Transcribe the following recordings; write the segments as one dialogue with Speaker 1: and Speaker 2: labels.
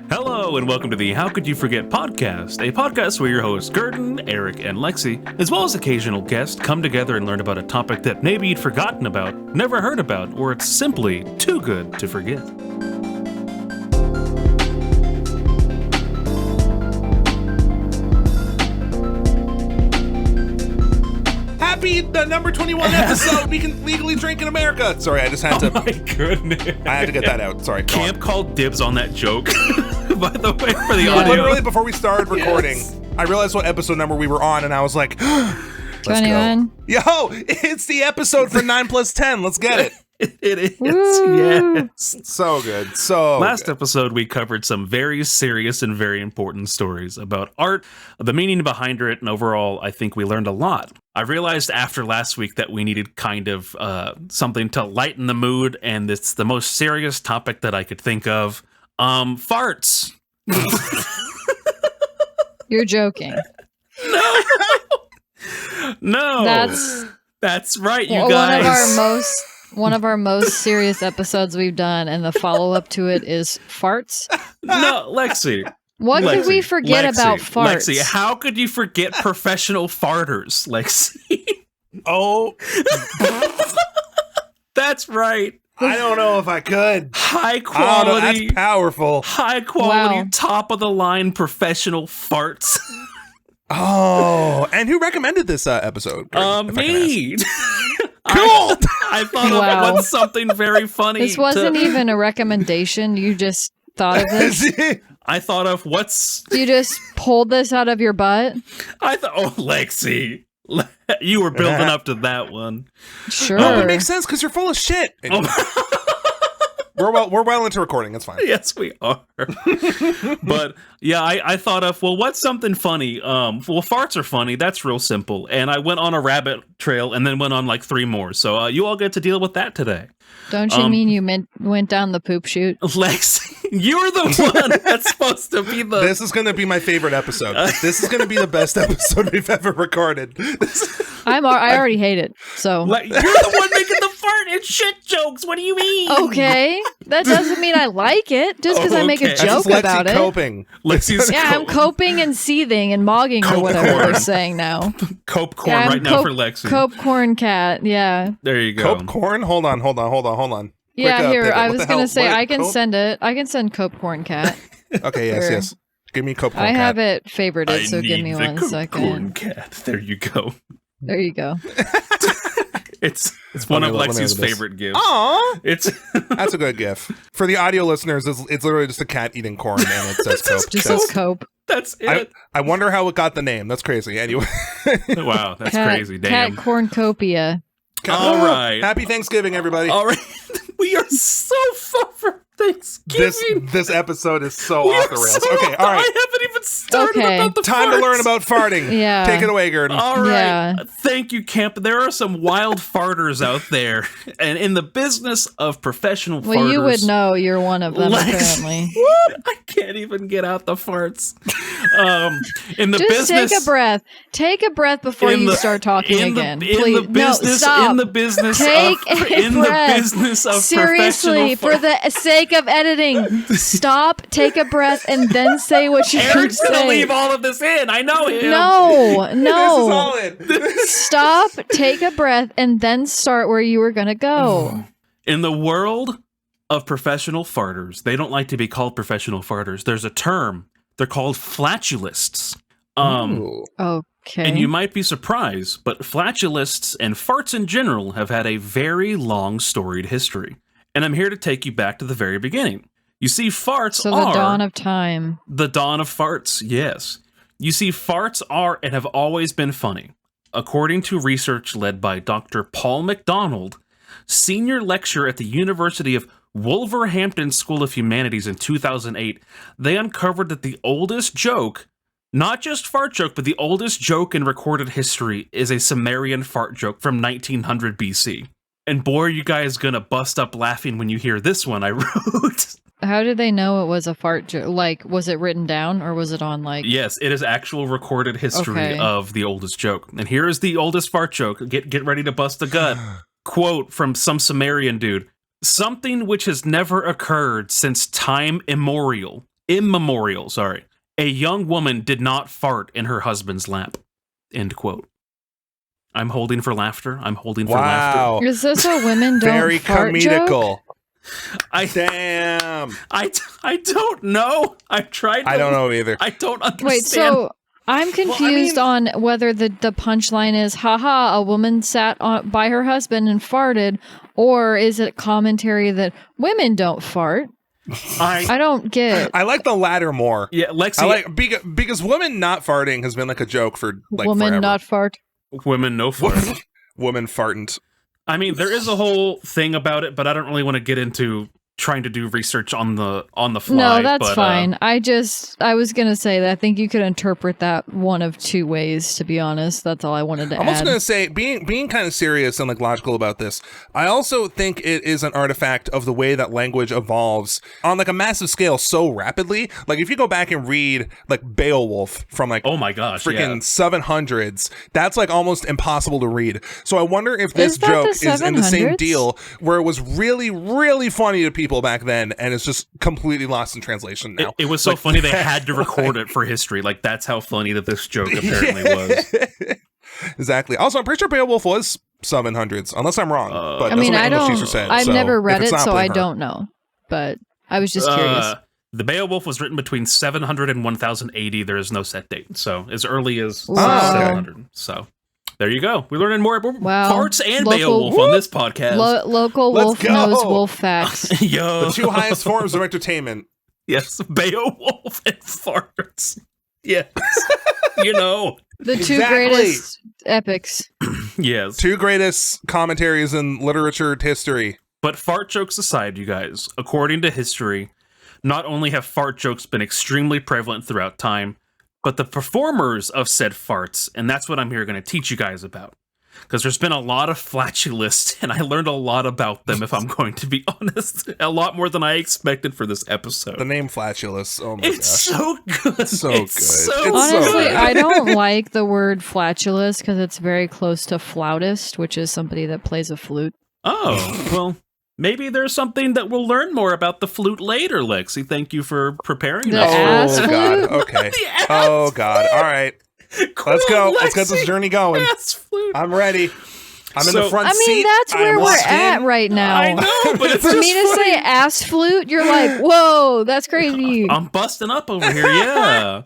Speaker 1: Hello, and welcome to the How Could You Forget podcast, a podcast where your hosts, Gurdon, Eric, and Lexi, as well as occasional guests, come together and learn about a topic that maybe you'd forgotten about, never heard about, or it's simply too good to forget.
Speaker 2: Happy the number 21 episode we can legally drink in America. Sorry, I just had to.
Speaker 1: Oh my goodness.
Speaker 2: I had to get that out. Sorry.
Speaker 1: Camp called dibs on that joke, by the way, for the audio.
Speaker 2: Literally, before we started recording, I realized what episode number we were on, and I was like, let's
Speaker 3: 21.
Speaker 2: go. Yo, it's the episode for 9 plus 10. Let's get it.
Speaker 1: It is,
Speaker 3: Woo.
Speaker 1: yes.
Speaker 2: So good. So
Speaker 1: Last
Speaker 2: good.
Speaker 1: episode, we covered some very serious and very important stories about art, the meaning behind it, and overall, I think we learned a lot. I realized after last week that we needed kind of something to lighten the mood, and it's the most serious topic that I could think of. Farts.
Speaker 3: You're joking.
Speaker 1: No. That's right, you
Speaker 3: Well,
Speaker 1: guys.
Speaker 3: one of our most serious episodes we've done, and the follow-up to it is farts.
Speaker 1: No, Lexi.
Speaker 3: What could we forget about farts?
Speaker 1: Lexi, how could you forget professional farters, Lexi?
Speaker 2: Oh,
Speaker 1: That's right.
Speaker 2: I don't know if I could.
Speaker 1: High
Speaker 2: I don't know.
Speaker 1: quality,
Speaker 2: That's powerful.
Speaker 1: high quality,
Speaker 3: Wow.
Speaker 1: top of the line professional farts.
Speaker 2: Oh, and who recommended this episode? If I can
Speaker 1: Me.
Speaker 2: ask. Cool.
Speaker 1: I thought
Speaker 3: Wow.
Speaker 1: of what's something very funny.
Speaker 3: This wasn't even a recommendation. You just thought of this.
Speaker 1: I thought of what's.
Speaker 3: You just pulled this out of your butt.
Speaker 1: I thought. Oh, Lexi, you were building up to that one.
Speaker 3: Sure.
Speaker 2: No, but it makes sense because you're full of shit. Anyway, we're well into recording. It's fine.
Speaker 1: Yes, we are. But yeah, I thought of, well, what's something funny? Well, farts are funny. That's real simple. And I went on a rabbit trail and then went on like 3 more. So you all get to deal with that today.
Speaker 3: Don't you mean you went down the poop chute?
Speaker 1: Lex, you're the one that's supposed to be the.
Speaker 2: This is going to be my favorite episode. This is going to be the best episode we've ever recorded.
Speaker 3: I already hate it. So
Speaker 1: You're the one making the fart and shit jokes. What do you mean?
Speaker 3: okay, that doesn't mean I like it. Just because I make a
Speaker 1: Okay.
Speaker 2: That's
Speaker 3: joke
Speaker 2: just Lexi
Speaker 3: about it.
Speaker 2: coping.
Speaker 1: Lexi's
Speaker 3: Yeah, I'm coping and seething and mogging or
Speaker 1: Cope
Speaker 3: whatever
Speaker 1: corn.
Speaker 3: they're saying now.
Speaker 1: cope corn
Speaker 3: Yeah, I'm
Speaker 1: right now for Lexi.
Speaker 3: Cope corn cat. Yeah.
Speaker 1: There you go.
Speaker 2: Cope corn? Hold on.
Speaker 3: Yeah,
Speaker 2: Quick,
Speaker 3: here,
Speaker 2: pivot.
Speaker 3: I
Speaker 2: What
Speaker 3: was
Speaker 2: the
Speaker 3: going to
Speaker 2: hell?
Speaker 3: say,
Speaker 2: What?
Speaker 3: I can
Speaker 2: Cope?
Speaker 3: send it. I can send Cope corn cat.
Speaker 2: Okay, yes,
Speaker 3: Sure.
Speaker 2: yes. Give me Cope corn
Speaker 3: I
Speaker 2: cat.
Speaker 3: have it favorited, so give me
Speaker 1: the
Speaker 3: one
Speaker 1: Cope
Speaker 3: second.
Speaker 1: corn cat. There you go.
Speaker 3: There you go.
Speaker 1: It's one of
Speaker 2: Let me
Speaker 1: Lexi's
Speaker 2: look at this.
Speaker 1: favorite gifts.
Speaker 2: Aw,
Speaker 1: It's
Speaker 2: that's a good gif. For the audio listeners, it's literally just a cat eating corn, and it says Cope.
Speaker 3: Just
Speaker 2: That's-
Speaker 3: as Cope.
Speaker 1: that's it.
Speaker 2: I wonder how it got the name. That's crazy. Anyway.
Speaker 1: Wow, that's
Speaker 3: Cat,
Speaker 1: crazy. Damn.
Speaker 3: Cat corncopia.
Speaker 1: All right.
Speaker 2: Happy Thanksgiving, everybody.
Speaker 1: All right. We are so far from Thanksgiving.
Speaker 2: This episode is so
Speaker 1: We
Speaker 2: off
Speaker 1: are
Speaker 2: the rails.
Speaker 1: so
Speaker 2: Okay,
Speaker 1: off
Speaker 2: all
Speaker 1: the-
Speaker 2: right.
Speaker 1: I haven't even started
Speaker 3: Okay.
Speaker 1: about the
Speaker 2: Time to
Speaker 1: farts.
Speaker 2: learn about farting.
Speaker 3: Yeah.
Speaker 2: Take it away, Gurdon.
Speaker 1: All right.
Speaker 3: Yeah.
Speaker 1: Thank you, Camp. There are some wild farters out there. And in the business of professional farters.
Speaker 3: Well, you would know you're one of them,
Speaker 1: Lex-
Speaker 3: apparently.
Speaker 1: I can't even get out the farts. In the
Speaker 3: Just
Speaker 1: business.
Speaker 3: take a breath. Take a breath before
Speaker 1: in
Speaker 3: you
Speaker 1: the-
Speaker 3: start talking
Speaker 1: in the-
Speaker 3: again.
Speaker 1: in
Speaker 3: Please.
Speaker 1: the business,
Speaker 3: no, stop.
Speaker 1: In the business
Speaker 3: Take
Speaker 1: of,
Speaker 3: a
Speaker 1: in
Speaker 3: breath.
Speaker 1: the business of
Speaker 3: Seriously, for
Speaker 1: professional
Speaker 3: the sake of editing, stop, take a breath, and then say what you
Speaker 1: Eric's
Speaker 3: say.
Speaker 1: gonna leave all of this in. I know him.
Speaker 3: No,
Speaker 2: This is all
Speaker 3: no.
Speaker 2: in.
Speaker 3: Stop, take a breath, and then start where you were going to go.
Speaker 1: In the world of professional farters, they don't like to be called professional farters. There's a term. They're called flatulists.
Speaker 2: Ooh.
Speaker 3: Okay.
Speaker 1: And you might be surprised, but flatulists and farts in general have had a very long storied history. And I'm here to take you back to the very beginning. You see, farts
Speaker 3: so the
Speaker 1: are
Speaker 3: dawn of time.
Speaker 1: the dawn of farts, yes. You see, farts are and have always been funny. According to research led by Dr. Paul McDonald, senior lecturer at the University of Wolverhampton School of Humanities in 2008, they uncovered that the oldest joke, not just fart joke, but the oldest joke in recorded history is a Sumerian fart joke from 1900 BC. And boy, are you guys gonna bust up laughing when you hear this one I wrote.
Speaker 3: How did they know it was a fart joke? Like, was it written down or was it on like...
Speaker 1: Yes, it is actual recorded history
Speaker 3: Okay.
Speaker 1: of the oldest joke. And here is the oldest fart joke. Get ready to bust a gut. Quote from some Sumerian dude. Something which has never occurred since time immemorial. immemorial, sorry. A young woman did not fart in her husband's lap. End quote. I'm holding for laughter. I'm holding for laughter.
Speaker 3: Is this a women don't
Speaker 2: Very
Speaker 3: fart
Speaker 2: comedical.
Speaker 3: joke?
Speaker 1: I don't know. I've tried.
Speaker 2: I don't know either.
Speaker 1: I don't understand.
Speaker 3: Wait, so I'm confused on whether the punchline is, haha, a woman sat by her husband and farted, or is it commentary that women don't fart? I don't get.
Speaker 2: I like the latter more.
Speaker 1: Yeah, Lexi.
Speaker 2: I like because women not farting has been like a joke for like
Speaker 3: woman
Speaker 2: forever.
Speaker 3: not fart.
Speaker 1: Women no fart.
Speaker 2: Woman fartant.
Speaker 1: I mean, there is a whole thing about it, but I don't really want to get into trying to do research on the fly.
Speaker 3: No, that's fine. I was gonna say that I think you could interpret that one of two ways, to be honest. That's all I wanted to add.
Speaker 2: I'm also gonna say, being kind of serious and like logical about this, I also think it is an artifact of the way that language evolves on like a massive scale so rapidly. Like if you go back and read like Beowulf from like
Speaker 1: oh my gosh,
Speaker 2: freaking 700s, that's like almost impossible to read. So I wonder if this joke is in the same deal where it was really, really funny to people back then, and it's just completely lost in translation now.
Speaker 1: It was so funny they had to record it for history. Like that's how funny that this joke apparently was.
Speaker 2: Exactly. Also, I'm pretty sure Beowulf was 700s, unless I'm wrong. But
Speaker 3: I mean,
Speaker 2: I don't.
Speaker 3: I've never read it, so I don't know. But I was just curious.
Speaker 1: The Beowulf was written between 700 and 1080. There is no set date, so as early as 700. So. There you go. We're learning more about farts and Beowulf on this podcast.
Speaker 3: Local wolf knows wolf facts.
Speaker 1: Yo.
Speaker 2: The two highest forms of entertainment.
Speaker 1: Yes, Beowulf and farts. Yes. You know.
Speaker 3: The two greatest epics.
Speaker 1: Yes.
Speaker 2: Two greatest commentaries in literature history.
Speaker 1: But fart jokes aside, you guys, according to history, not only have fart jokes been extremely prevalent throughout time, but the performers of said farts, and that's what I'm here going to teach you guys about. Because there's been a lot of flatulists, and I learned a lot about them, if I'm going to be honest. A lot more than I expected for this episode.
Speaker 2: The name flatulus, oh my gosh.
Speaker 1: It's so good.
Speaker 2: So
Speaker 1: it's
Speaker 2: good.
Speaker 1: So
Speaker 3: honestly,
Speaker 1: good.
Speaker 3: I don't like the word flatulist because it's very close to flautist, which is somebody that plays a flute.
Speaker 1: Oh, well, maybe there's something that we'll learn more about the flute later, Lexi. Thank you for preparing
Speaker 3: The
Speaker 1: us.
Speaker 3: ass flute?
Speaker 2: God, okay. Oh, God, all right. Let's go. Let's get this journey going. I'm ready. I'm in the front seat.
Speaker 3: I mean, that's where we're at right now.
Speaker 1: I know, but it's
Speaker 3: for
Speaker 1: just
Speaker 3: me to say ass flute, you're like, whoa, that's crazy.
Speaker 1: I'm busting up over here, yeah.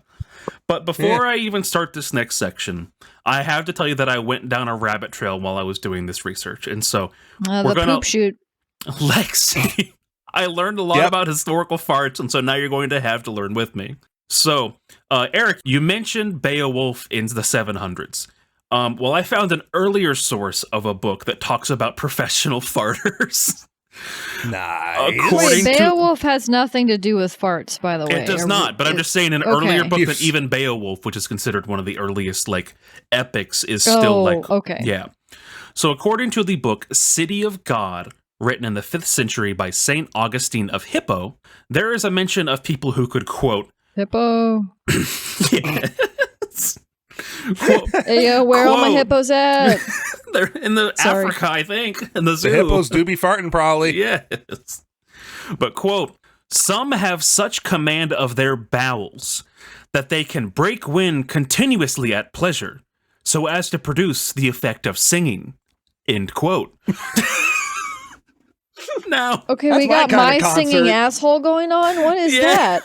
Speaker 1: But before I even start this next section, I have to tell you that I went down a rabbit trail while I was doing this research. And so we're going to...
Speaker 3: poop shoot.
Speaker 1: Lexi, I learned a lot about historical farts, and so now you're going to have to learn with me. So, Eric, you mentioned Beowulf in the 700s. Well, I found an earlier source of a book that talks about professional farters.
Speaker 2: Nice.
Speaker 3: Wait, Beowulf has nothing to do with farts, by the way.
Speaker 1: It does not, but I'm just saying an earlier book that even Beowulf, which is considered one of the earliest, like, epics, is still, like...
Speaker 3: okay.
Speaker 1: Yeah. So, according to the book City of God, written in the 5th century by St. Augustine of Hippo, there is a mention of people who could, quote...
Speaker 3: Hippo.
Speaker 1: Yes. Quote,
Speaker 3: hey, yo, where all my hippos at?
Speaker 1: They're in the Africa, I think, in the zoo.
Speaker 2: The hippos do be farting, probably.
Speaker 1: Yes. But, quote, some have such command of their bowels that they can break wind continuously at pleasure, so as to produce the effect of singing. End quote. Now,
Speaker 3: okay, we got my singing asshole going on. What is that?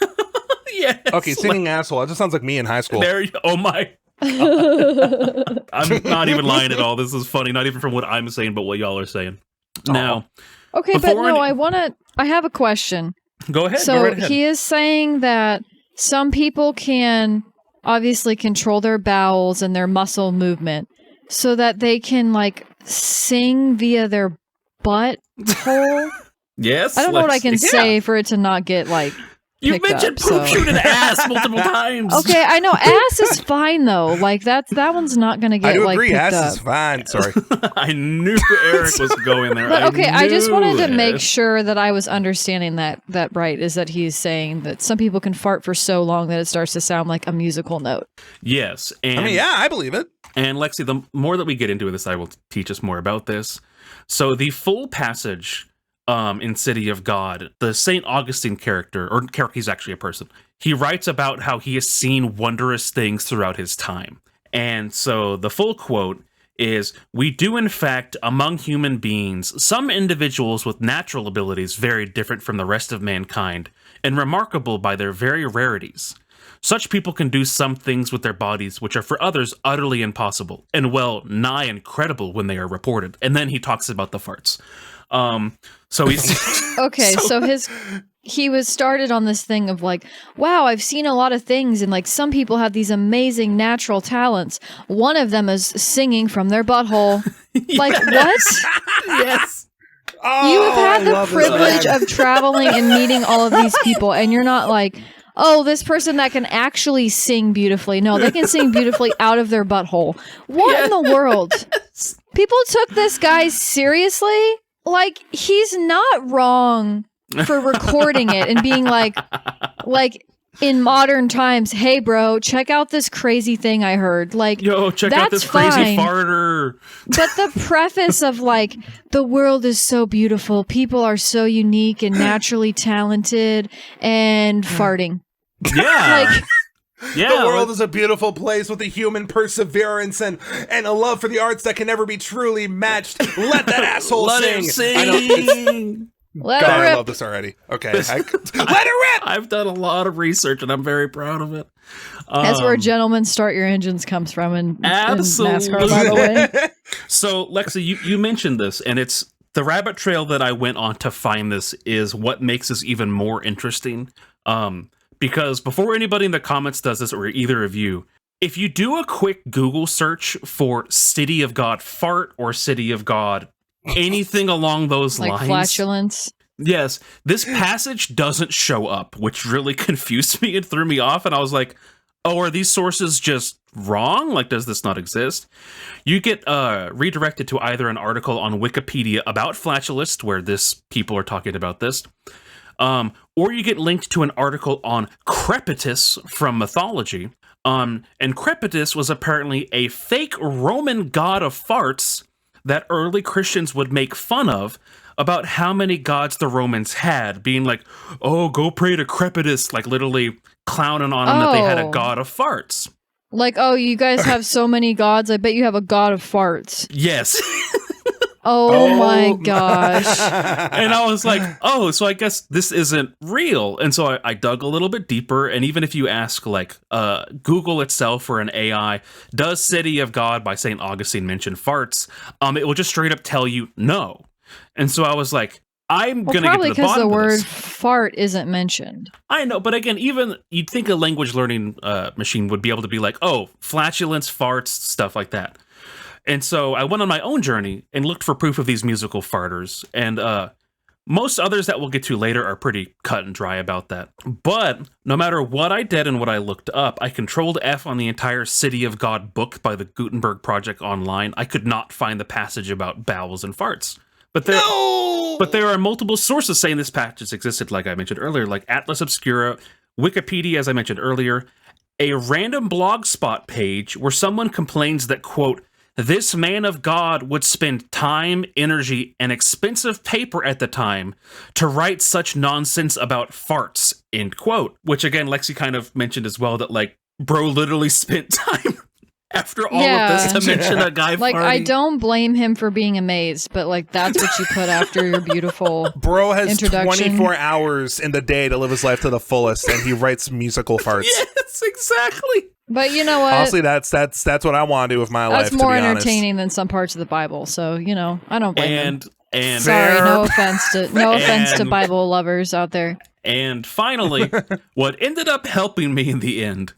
Speaker 1: Yes.
Speaker 2: Okay, singing asshole. That just sounds like me in high school.
Speaker 1: Oh my God. I'm not even lying at all. This is funny, not even from what I'm saying, but what y'all are saying. Now,
Speaker 3: okay, but no, I have a question.
Speaker 1: Go ahead.
Speaker 3: So
Speaker 1: go right ahead.
Speaker 3: He is saying that some people can obviously control their bowels and their muscle movement so that they can like sing via their butt hole.
Speaker 1: Yes.
Speaker 3: I don't know what I can say for it to not get like
Speaker 1: you mentioned poop shoot and ass multiple times.
Speaker 3: Okay, I know ass is fine though. Like that one's not going to get like picked up.
Speaker 2: Ass is fine. Sorry.
Speaker 1: I knew Eric was going there.
Speaker 3: But, okay, I just wanted to make sure that I was understanding that right, is that he's saying that some people can fart for so long that it starts to sound like a musical note.
Speaker 1: Yes. And,
Speaker 2: I mean, yeah, I believe it.
Speaker 1: And Lexi, the more that we get into this, I will teach us more about this. So the full passage in City of God, the St. Augustine character, he's actually a person, he writes about how he has seen wondrous things throughout his time. And so the full quote is, "We do in fact, among human beings, some individuals with natural abilities very different from the rest of mankind, and remarkable by their very rarities. Such people can do some things with their bodies which are for others utterly impossible, and well, nigh incredible when they are reported." And then he talks about the farts. So he's
Speaker 3: okay. So he was started on this thing of like, wow, I've seen a lot of things, and like some people have these amazing natural talents. One of them is singing from their butthole. Like what?
Speaker 1: Yes.
Speaker 2: Oh,
Speaker 3: You have had the privilege of traveling and meeting all of these people, and you're not like, oh, this person that can actually sing beautifully. No, they can sing beautifully out of their butthole. What in the world? People took this guy seriously? Like, he's not wrong for recording it and being like in modern times, hey bro, check out this crazy thing I heard. Like,
Speaker 1: yo, check out this
Speaker 3: fine.
Speaker 1: crazy farter.
Speaker 3: But the preface of like, the world is so beautiful, people are so unique and naturally talented, and farting.
Speaker 1: Yeah.
Speaker 3: Like,
Speaker 2: the world is a beautiful place with a human perseverance and a love for the arts that can never be truly matched. Let that asshole
Speaker 1: Let
Speaker 2: sing.
Speaker 1: him sing.
Speaker 2: I know,
Speaker 3: let
Speaker 2: God,
Speaker 3: it rip.
Speaker 2: I love this already. Okay. Let it rip!
Speaker 1: I've done a lot of research and I'm very proud of it.
Speaker 3: That's where gentlemen start your engines comes from in
Speaker 1: Absolutely.
Speaker 3: NASCAR, by the way.
Speaker 1: So, Lexi, you mentioned this, and it's the rabbit trail that I went on to find this is what makes this even more interesting. Because before anybody in the comments does this, or either of you, if you do a quick Google search for City of God fart or City of God, anything along those
Speaker 3: Like
Speaker 1: lines.
Speaker 3: flatulence.
Speaker 1: Yes, this passage doesn't show up, which really confused me and threw me off. And I was like, oh, are these sources just wrong? Like, does this not exist? You get redirected to either an article on Wikipedia about flatulence, where people are talking about this, or you get linked to an article on Crepitus from mythology. And Crepitus was apparently a fake Roman god of farts that early Christians would make fun of about how many gods the Romans had, being like, oh, go pray to Crepitus, like literally clowning on them that they had a god of farts.
Speaker 3: Like, oh, you guys have so many gods, I bet you have a god of farts.
Speaker 1: Yes.
Speaker 3: Oh my gosh.
Speaker 1: And I was like, oh, so I guess this isn't real. And so I dug a little bit deeper. And even if you ask like Google itself or an AI, does City of God by St. Augustine mention farts? It will just straight up tell you no. And so I was like, I'm going to get to the bottom of this. Probably because
Speaker 3: the word fart isn't mentioned.
Speaker 1: I know, but again, even you'd think a language learning machine would be able to be like, oh, flatulence, farts, stuff like that. And so I went on my own journey and looked for proof of these musical farters. And most others that we'll get to later are pretty cut and dry about that. But no matter what I did and what I looked up, I controlled F on the entire City of God book by the Gutenberg Project online. I could not find the passage about bowels and farts. But there are multiple sources saying this passage existed, like I mentioned earlier, like Atlas Obscura, Wikipedia, as I mentioned earlier, a random blogspot page where someone complains that, quote, this man of God would spend time, energy, and expensive paper at the time to write such nonsense about farts, end quote. Which, again, Lexi kind of mentioned as well that, like, bro literally spent time after all of this to mention a guy
Speaker 3: like,
Speaker 1: farting.
Speaker 3: I don't blame him for being amazed, but, like, that's what you put after your beautiful
Speaker 2: Bro has
Speaker 3: introduction.
Speaker 2: 24 hours in the day to live his life to the fullest, and he writes musical farts.
Speaker 1: Yes, exactly.
Speaker 3: But you know what?
Speaker 2: Honestly, that's what I want to do with my life.
Speaker 3: That's more
Speaker 2: to be
Speaker 3: entertaining than some parts of the Bible. So you know, I don't blame him.
Speaker 1: And
Speaker 3: sorry, no offense to Bible lovers out there.
Speaker 1: And finally, what ended up helping me in the end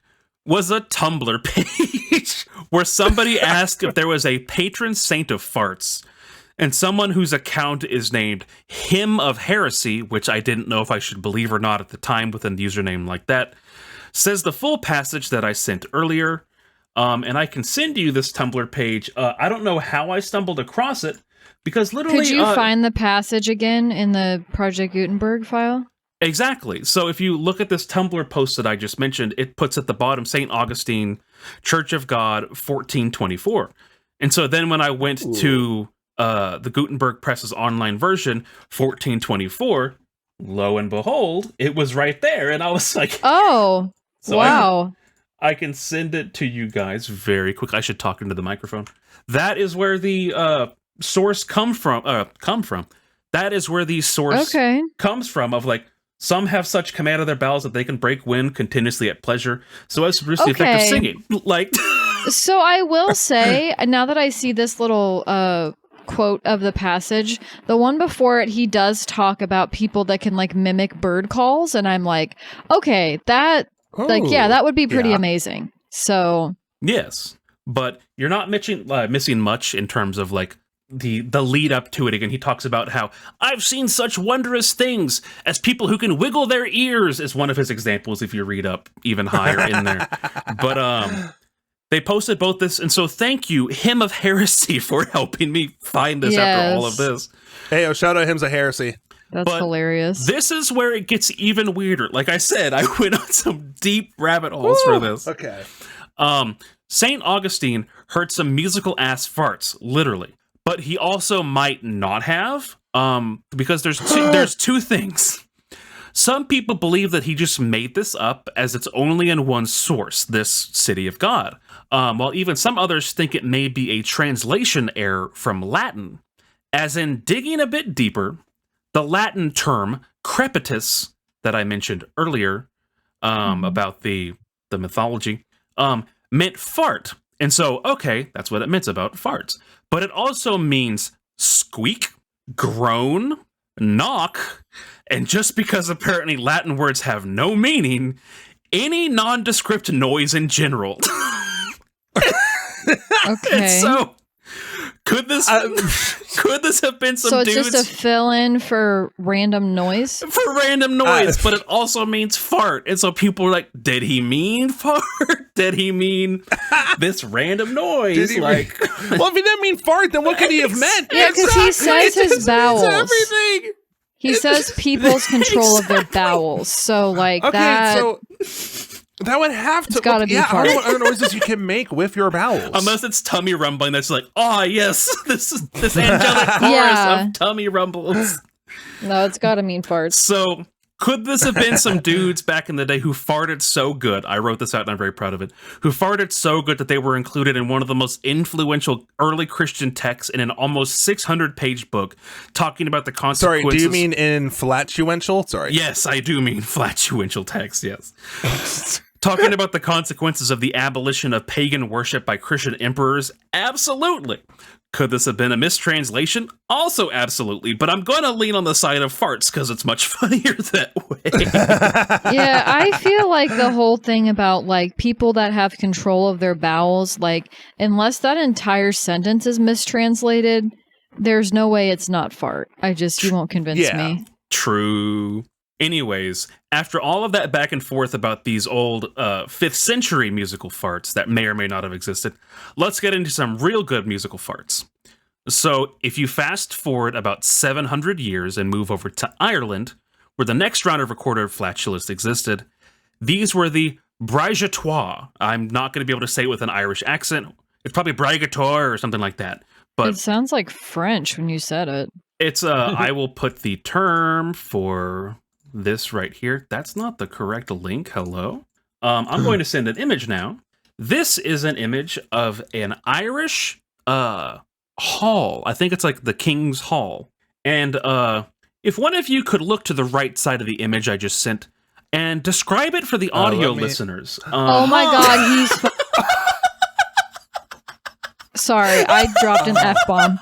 Speaker 1: was a Tumblr page where somebody asked if there was a patron saint of farts. And someone whose account is named Hymn of Heresy, which I didn't know if I should believe or not at the time with a username like that, says the full passage that I sent earlier. And I can send you this Tumblr page. I don't know how I stumbled across it, because literally...
Speaker 3: Could you find the passage again in the Project Gutenberg file?
Speaker 1: Exactly. So if you look at this Tumblr post that I just mentioned, it puts at the bottom St. Augustine, Church of God, 1424. And so then when I went to the Gutenberg Press's online version, 1424, lo and behold, it was right there. And I was like,
Speaker 3: oh,
Speaker 1: so
Speaker 3: wow.
Speaker 1: I can send it to you guys very quick. I should talk into the microphone. That is where the source come from. That is where the source comes from, of like, some have such command of their bowels that they can break wind continuously at pleasure, so as to produce the effect of singing. Like,
Speaker 3: so I will say, now that I see this little quote of the passage, the one before it, he does talk about people that can like mimic bird calls, and I'm like, okay, that that would be pretty amazing. So
Speaker 1: yes, but you're not missing much in terms of like the lead up to it. Again, he talks about how I've seen such wondrous things as people who can wiggle their ears is one of his examples if you read up even higher in there. But they posted both this, and so thank you, Hymn of Heresy, for helping me find this after all of this.
Speaker 2: Hey, shout out Hymns of Heresy.
Speaker 3: That's hilarious.
Speaker 1: This is where it gets even weirder. Like I said, I went on some deep rabbit holes for this.
Speaker 2: Okay.
Speaker 1: St. Augustine heard some musical ass farts, literally. But he also might not have, because there's two things. Some people believe that he just made this up, as it's only in one source, this City of God. While even some others think it may be a translation error from Latin. As in, digging a bit deeper, the Latin term crepitus that I mentioned earlier about the mythology meant fart. And so, okay, that's what it meant about farts. But it also means squeak, groan, knock, and just because apparently Latin words have no meaning, any nondescript noise in general.
Speaker 3: Okay.
Speaker 1: And so, could this have been some dudes?
Speaker 3: So it's just a fill-in for random noise?
Speaker 1: For random noise, but it also means fart. And so people were like, did he mean fart? Did he mean this random noise?
Speaker 2: Well, if he didn't mean fart, then what could he have meant?
Speaker 3: Yeah, because he says his bowels.
Speaker 2: Everything.
Speaker 3: He says people's control of their bowels. So, like,
Speaker 2: so that would have to.
Speaker 3: It's gotta be fart.
Speaker 2: I don't know what other noises you can make with your bowels.
Speaker 1: Unless it's tummy rumbling, that's like, oh yes, this angelic chorus of tummy rumbles.
Speaker 3: No, it's gotta mean farts.
Speaker 1: So, could this have been some dudes back in the day who farted so good? I wrote this out and I'm very proud of it. Who farted so good that they were included in one of the most influential early Christian texts in an almost 600-page book talking about the consequences.
Speaker 2: Sorry, do you mean in flatulential? Sorry.
Speaker 1: Yes, I do mean flatulential text, yes. Talking about the consequences of the abolition of pagan worship by Christian emperors? Absolutely. Could this have been a mistranslation? Also absolutely, but I'm going to lean on the side of farts because it's much funnier that way.
Speaker 3: Yeah, I feel like the whole thing about like people that have control of their bowels, like unless that entire sentence is mistranslated, there's no way it's not fart. You won't convince me.
Speaker 1: True. Anyways, after all of that back and forth about these old 5th century musical farts that may or may not have existed, let's get into some real good musical farts. So, if you fast forward about 700 years and move over to Ireland, where the next round of recorded flatulence existed, these were the brigatoires. I'm not going to be able to say it with an Irish accent. It's probably brigator or something like that. But
Speaker 3: it sounds like French when you said it.
Speaker 1: It's I will put the term for this right here. That's not the correct link. Hello. I'm going to send an image now. This is an image of an Irish hall. I think it's like the King's Hall. And if one of you could look to the right side of the image I just sent and describe it for the audio listeners.
Speaker 3: Oh my God, he's... Sorry, I dropped an F-bomb.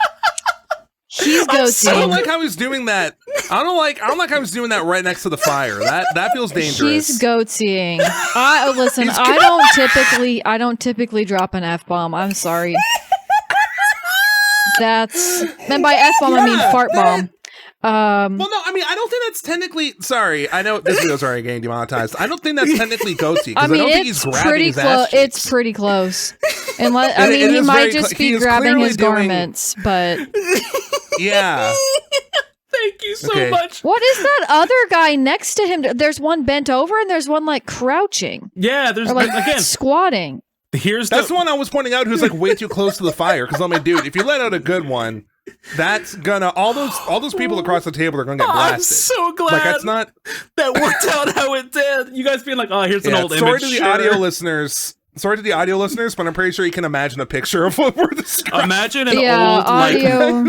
Speaker 3: He's ghosting.
Speaker 2: I don't like how he's doing that. I don't like how he's doing that right next to the fire. That feels dangerous.
Speaker 3: He's goatseeing. Listen, I don't typically drop an F-bomb. I'm sorry. And by F-bomb I mean fart bomb.
Speaker 2: Well, no, I mean, I don't think that's technically. Sorry, I know this video's already getting demonetized. I don't think that's technically goatee because I don't think he's grabbing his ass cheeks.
Speaker 3: It's pretty close. He might just be grabbing his garments, but
Speaker 2: yeah.
Speaker 1: Thank you so much.
Speaker 3: What is that other guy next to him? There's one bent over and there's one like crouching.
Speaker 1: Yeah, there's
Speaker 3: again
Speaker 1: squatting.
Speaker 2: That's the one I was pointing out who's like way too close to the fire. Because I'm like, dude, if you let out a good one. That's gonna all those people across the table are gonna get blasted.
Speaker 1: I'm so glad
Speaker 2: Like that's not
Speaker 1: that worked out how it did. You guys being like, oh, here's an old
Speaker 2: sorry
Speaker 1: image.
Speaker 2: to the audio listeners. Sorry to the audio listeners, but I'm pretty sure you can imagine a picture of what we're describing.
Speaker 1: Imagine an old
Speaker 3: audio.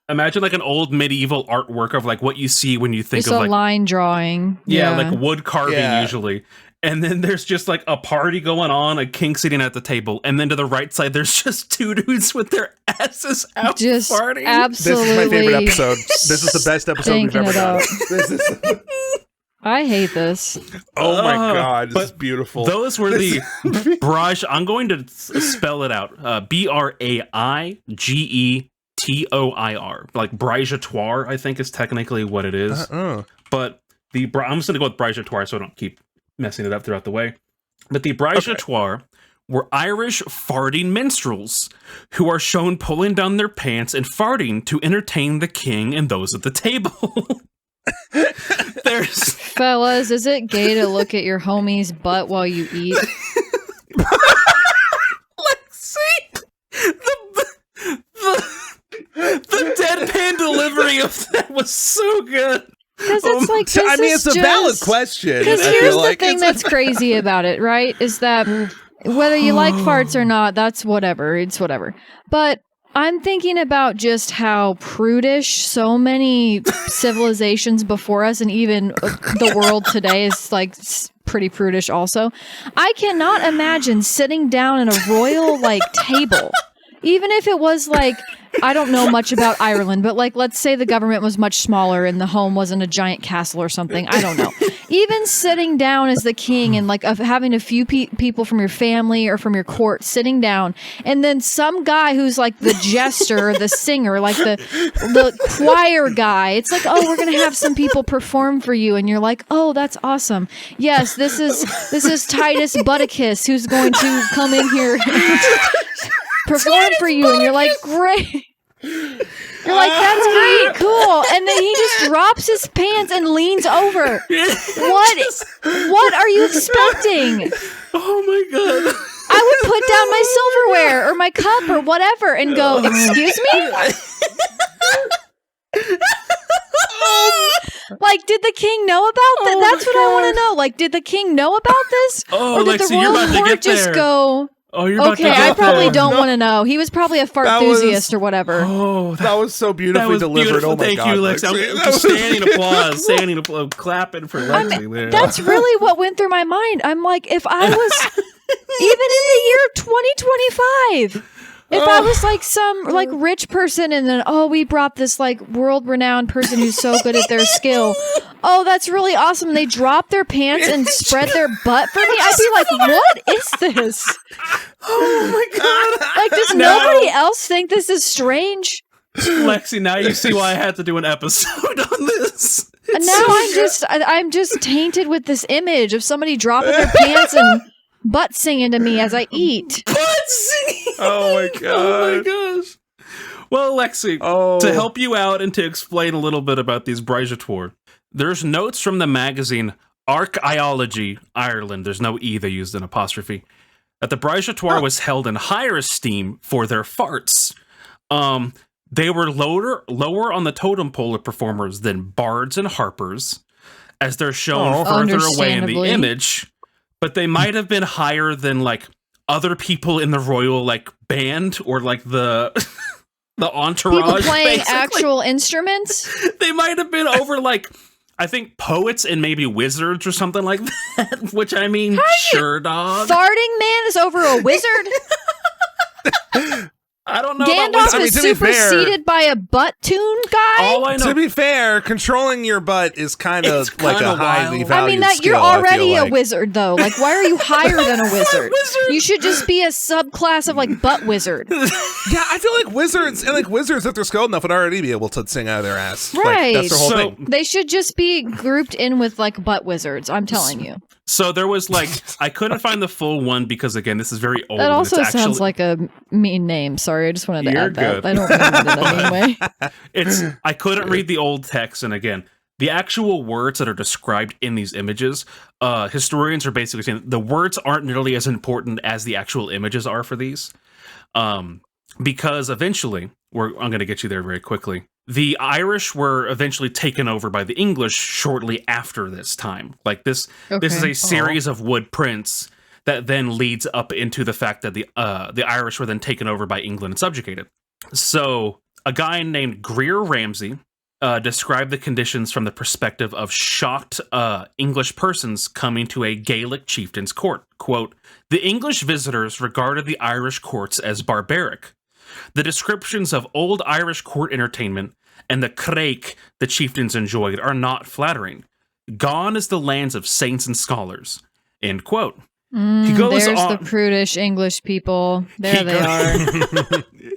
Speaker 1: imagine like an old medieval artwork of like what you see when you think
Speaker 3: Just
Speaker 1: of
Speaker 3: a
Speaker 1: like
Speaker 3: line drawing.
Speaker 1: yeah, like wood carving usually. And then there's just like a party going on, a king sitting at the table, and then to the right side there's just two dudes with their asses out
Speaker 3: Just
Speaker 1: farting.
Speaker 3: absolutely.
Speaker 2: This is my favorite episode. This is the best episode we've
Speaker 3: stinking
Speaker 2: ever
Speaker 3: it
Speaker 2: done.
Speaker 3: up.
Speaker 2: This is
Speaker 3: I hate this.
Speaker 2: oh my god, this
Speaker 1: but
Speaker 2: is beautiful.
Speaker 1: Those were the Braj. I'm going to spell it out. Braigettoir. Like Brajatoire, I think is technically what it is. But I'm just going to go with Brajatoire so I don't keep messing it up throughout the way. But the Brajatoire were Irish farting minstrels who are shown pulling down their pants and farting to entertain the king and those at the table. There's
Speaker 3: Fellas, is it gay to look at your homie's butt while you eat?
Speaker 1: Lexi, the deadpan delivery of that was so good.
Speaker 3: Because it's like,
Speaker 2: I mean, it's a valid question.
Speaker 3: Because
Speaker 2: I
Speaker 3: here's
Speaker 2: feel
Speaker 3: the
Speaker 2: like
Speaker 3: thing that's crazy about it, right? Is that whether you like farts or not, that's whatever. It's whatever. But I'm thinking about just how prudish so many civilizations before us and even the world today is like pretty prudish also. I cannot imagine sitting down at a royal like table. Even if it was like, I don't know much about Ireland, but like, let's say the government was much smaller and the home wasn't a giant castle or something. I don't know. Even sitting down as the king and like of having a few people from your family or from your court sitting down, and then some guy who's like the jester, or the singer, like the choir guy. It's like, oh, we're gonna have some people perform for you, and you're like, oh, that's awesome. Yes, this is Titus Butticus who's going to come in here. Perform for you, and you're like, great. You're like, that's great, cool. And then he just drops his pants and leans over. What are you expecting?
Speaker 1: Oh my god.
Speaker 3: I would put down my silverware or my cup or whatever and go, excuse me? Like, did the king know about that? That's what I want to know. Like, did the king know about this?
Speaker 1: Oh,
Speaker 3: or did
Speaker 1: Lexi,
Speaker 3: the
Speaker 1: you're
Speaker 3: royal
Speaker 1: about to
Speaker 3: court
Speaker 1: get
Speaker 3: just
Speaker 1: there.
Speaker 3: go...
Speaker 1: Oh, you're about to
Speaker 3: Okay,
Speaker 1: get
Speaker 3: I probably
Speaker 1: there.
Speaker 3: don't want to know. He was probably a fart enthusiast or whatever.
Speaker 1: Oh,
Speaker 2: that was so beautifully
Speaker 1: that was
Speaker 2: delivered.
Speaker 1: beautiful.
Speaker 2: Oh my
Speaker 1: Thank
Speaker 2: god,
Speaker 1: you, Lexi.
Speaker 2: Lexi.
Speaker 1: I'm just standing applause, clapping for Lexi there.
Speaker 3: That's really what went through my mind. I'm like, if I was even in the year 2025, if I was like some like rich person and then, oh, we brought this like world renowned person who's so good at their skill. Oh, that's really awesome. They drop their pants and spread their butt for me. I'd be like, what is this?
Speaker 1: Oh my god.
Speaker 3: Like, does nobody else think this is strange?
Speaker 1: Lexi, now you see why I had to do an episode on this.
Speaker 3: And now I'm just tainted with this image of somebody dropping their pants and butt singing to me as I eat.
Speaker 1: Butt singing.
Speaker 2: Oh my god.
Speaker 1: Oh my gosh. Well, Lexi, to help you out and to explain a little bit about these Brajatoire, there's notes from the magazine Archaeology Ireland. There's no E, they used an apostrophe. That the Brajatoire was held in higher esteem for their farts. They were lower on the totem pole of performers than bards and harpers, as they're shown further away in the image. But they might have been higher than like other people in the royal like band or like the entourage.
Speaker 3: People playing
Speaker 1: basically.
Speaker 3: actual instruments.
Speaker 1: They might have been over like, I think, poets and maybe wizards or something like that. Which I mean, sure, dog.
Speaker 3: Farting man is over a wizard.
Speaker 1: I don't know.
Speaker 3: Gandalf is superseded by a butt tune guy.
Speaker 1: All I know.
Speaker 2: To be fair, controlling your butt is kind of like a highly valued
Speaker 3: I mean, that
Speaker 2: skill,
Speaker 3: you're already
Speaker 2: I feel
Speaker 3: a wizard, though. Like, why are you higher than a wizard? You should just be a subclass of like butt wizard.
Speaker 2: Yeah, I feel like wizards if they're skilled enough would already be able to sing out of their ass.
Speaker 3: Right.
Speaker 2: Like, that's their whole thing.
Speaker 3: They should just be grouped in with like butt wizards. I'm telling you.
Speaker 1: So there was like, I couldn't find the full one because again, this is very old.
Speaker 3: That also sounds like a mean name. Sorry, I just wanted to add that. I don't remember it anyway.
Speaker 1: I couldn't read the old text, and again, the actual words that are described in these images, historians are basically saying the words aren't nearly as important as the actual images are for these. Because eventually, I'm going to get you there very quickly. The Irish were eventually taken over by the English shortly after this time. Like this is a series of wood prints that then leads up into the fact that the Irish were then taken over by England and subjugated. So a guy named Greer Ramsay described the conditions from the perspective of shocked English persons coming to a Gaelic chieftain's court. Quote, "The English visitors regarded the Irish courts as barbaric. The descriptions of old Irish court entertainment and the craic the chieftains enjoyed are not flattering. Gone is the lands of saints and scholars." End quote.
Speaker 3: There's the prudish English people. There they are.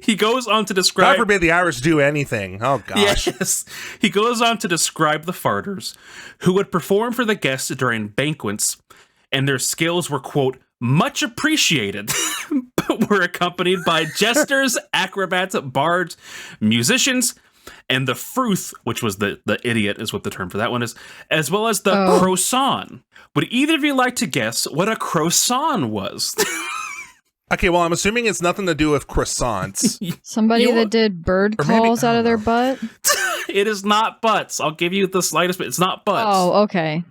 Speaker 1: He goes on to describe...
Speaker 2: God forbid the Irish do anything. Oh, gosh.
Speaker 1: Yes. He goes on to describe the farters, who would perform for the guests during banquets, and their skills were, quote, much appreciated, but were accompanied by jesters, acrobats, bards, musicians, and the fruth, which was the idiot is what the term for that one is, as well as the croissant. Would either of you like to guess what a croissant was?
Speaker 2: Okay, well, I'm assuming it's nothing to do with croissants.
Speaker 3: Somebody that did bird calls out of their butt?
Speaker 1: It is not butts. I'll give you the slightest bit. It's not butts.
Speaker 3: Oh, okay.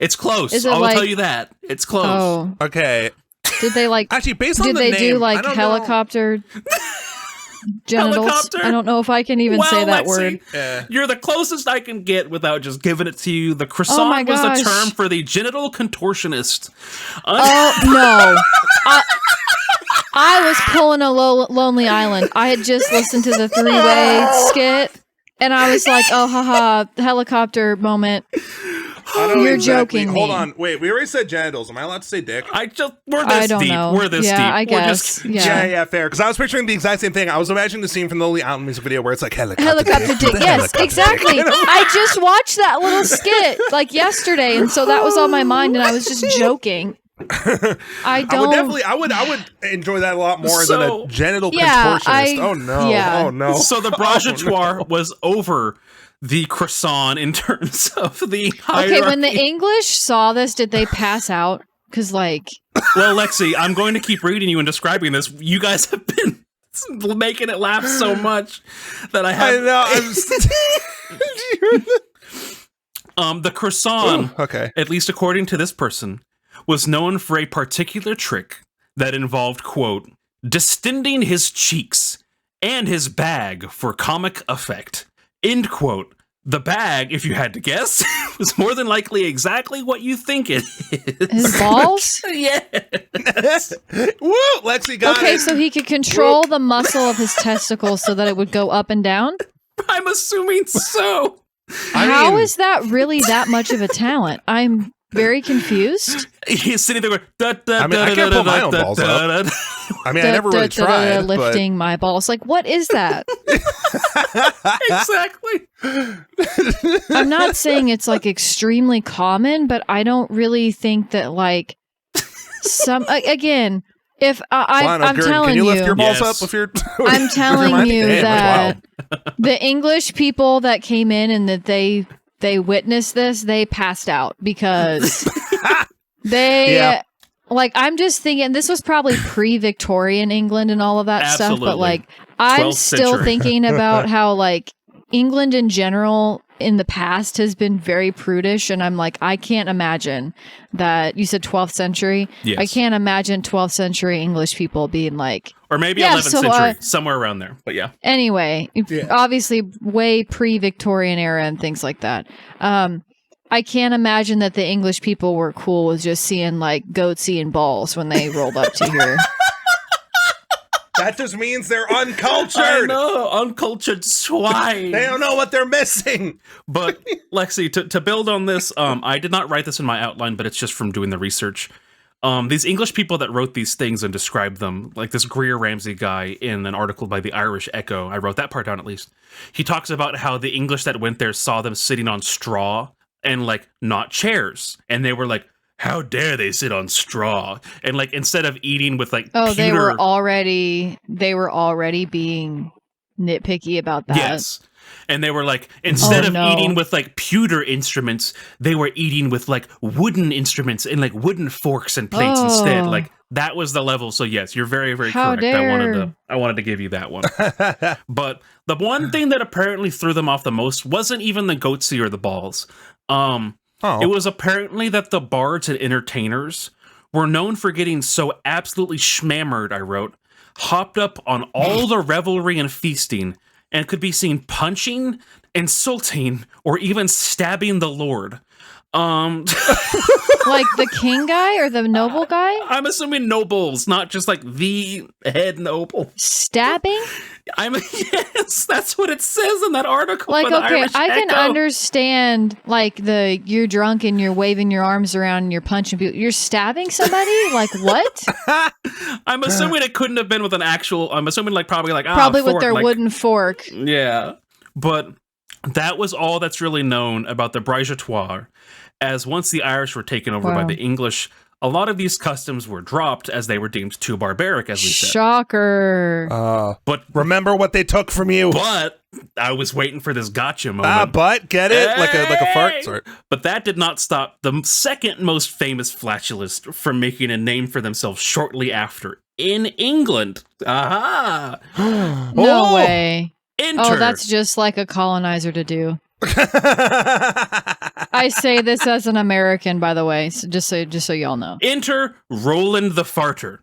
Speaker 1: It's close.
Speaker 3: Is it
Speaker 1: I'll
Speaker 3: like,
Speaker 1: tell you that. It's close.
Speaker 3: Oh.
Speaker 2: Okay.
Speaker 3: Did they like...
Speaker 2: Actually, based on the
Speaker 3: name...
Speaker 2: name...
Speaker 3: Did they do like helicopter... genitals?
Speaker 1: Helicopter?
Speaker 3: I don't know if I can even say that word.
Speaker 1: You're the closest I can get without just giving it to you. The croissant was the term for the genital contortionist.
Speaker 3: No. I was pulling a Lonely Island. I had just listened to the three-way skit, and I was like, oh, haha, helicopter moment. You're joking me.
Speaker 2: Hold on. Wait, we already said genitals. Am I allowed to say dick?
Speaker 1: We're this deep.
Speaker 3: Know.
Speaker 1: We're this deep.
Speaker 3: I guess.
Speaker 2: Yeah, fair. Because I was picturing the exact same thing. I was imagining the scene from the Lonely Island music video where it's like helicopter dick.
Speaker 3: Yes, exactly. I just watched that little skit like yesterday, and so that was on my mind, and I was just joking. I would enjoy that a lot more than a genital contortionist. Oh no.
Speaker 1: So the brageotoire was over the croissant in terms of the hierarchy.
Speaker 3: Okay, when the English saw this, did they pass out? Because, like...
Speaker 1: Well, Lexi, I'm going to keep reading you and describing this. You guys have been making it laugh so much that I have... I know. The croissant, at least according to this person, was known for a particular trick that involved, quote, distending his cheeks and his bag for comic effect. End quote. The bag, if you had to guess, was more than likely exactly what you think it is.
Speaker 3: His balls?
Speaker 1: Yes.
Speaker 2: Woo! Lexi got it.
Speaker 3: Okay, so he could control the muscle of his testicles so that it would go up and down?
Speaker 1: I'm assuming so.
Speaker 3: How is that really that much of a talent? I'm very confused.
Speaker 1: He's sitting there going,
Speaker 2: I can't pull my own balls up. I mean, I never really tried.
Speaker 3: Lifting my balls. Like, what is that?
Speaker 1: Exactly.
Speaker 3: I'm not saying it's like extremely common, but I don't really think that like again, if I'm telling
Speaker 2: can you lift
Speaker 3: you,
Speaker 2: your balls up if you're
Speaker 3: I'm telling you that the English people that came in and that they witnessed this, they passed out because they like, I'm just thinking this was probably pre-Victorian England and all of that stuff, but like I'm still thinking about how like England in general in the past has been very prudish, and I'm like, I can't imagine that. You said 12th century.
Speaker 1: Yes.
Speaker 3: I can't imagine 12th century English people being like,
Speaker 1: or maybe 11th century, somewhere around there. But yeah.
Speaker 3: Anyway, obviously way pre-Victorian era and things like that. I can't imagine that the English people were cool with just seeing like goats eating balls when they rolled up to here.
Speaker 2: That just means they're uncultured.
Speaker 1: I know, uncultured swine.
Speaker 2: They don't know what they're missing.
Speaker 1: But Lexi, to build on this, I did not write this in my outline, but it's just from doing the research. These English people that wrote these things and described them, like this Greer Ramsay guy in an article by the Irish Echo, I wrote that part down at least. He talks about how the English that went there saw them sitting on straw and like not chairs, and they were like, how dare they sit on straw? And like, instead of eating with like pewter,
Speaker 3: they were already being nitpicky about that.
Speaker 1: Yes. And they were like, instead of eating with like pewter instruments, they were eating with like wooden instruments and like wooden forks and plates instead. Like That was the level. So yes, you're very, very
Speaker 3: How
Speaker 1: correct.
Speaker 3: dare.
Speaker 1: I wanted to give you that one. But the one thing that apparently threw them off the most wasn't even the goatse or the balls. It was apparently that the bards and entertainers were known for getting so absolutely schmammered, I wrote, hopped up on all the revelry and feasting, and could be seen punching, insulting, or even stabbing the Lord.
Speaker 3: Like the king guy or the noble guy?
Speaker 1: I'm assuming nobles, not just like the head noble.
Speaker 3: Stabbing?
Speaker 1: Yes, that's what it says in that article.
Speaker 3: Like,
Speaker 1: for the
Speaker 3: okay,
Speaker 1: Irish
Speaker 3: I can
Speaker 1: Echo.
Speaker 3: understand like you're drunk and you're waving your arms around and you're punching people. You're stabbing somebody? Like what?
Speaker 1: I'm assuming it couldn't have been with an actual. I'm assuming like probably like
Speaker 3: Probably with
Speaker 1: fork,
Speaker 3: their
Speaker 1: like,
Speaker 3: wooden fork.
Speaker 1: Yeah, but that was all that's really known about the Brigeotoire. As once the Irish were taken over by
Speaker 3: Wow.
Speaker 1: the English, a lot of these customs were dropped as they were deemed too barbaric, as we said.
Speaker 3: Shocker.
Speaker 1: But
Speaker 2: Remember what they took from you.
Speaker 1: but I was waiting for this gotcha moment.
Speaker 2: But get it? Like a fart.
Speaker 1: Hey!
Speaker 2: Sorry.
Speaker 1: But that did not stop the second most famous flatulist from making a name for themselves shortly after in England. Aha!
Speaker 3: No
Speaker 2: Oh!
Speaker 3: way.
Speaker 1: Enter.
Speaker 3: Oh, that's just like a colonizer to do. I say this as an American, by the way, so just so y'all know.
Speaker 1: Enter Roland the Farter.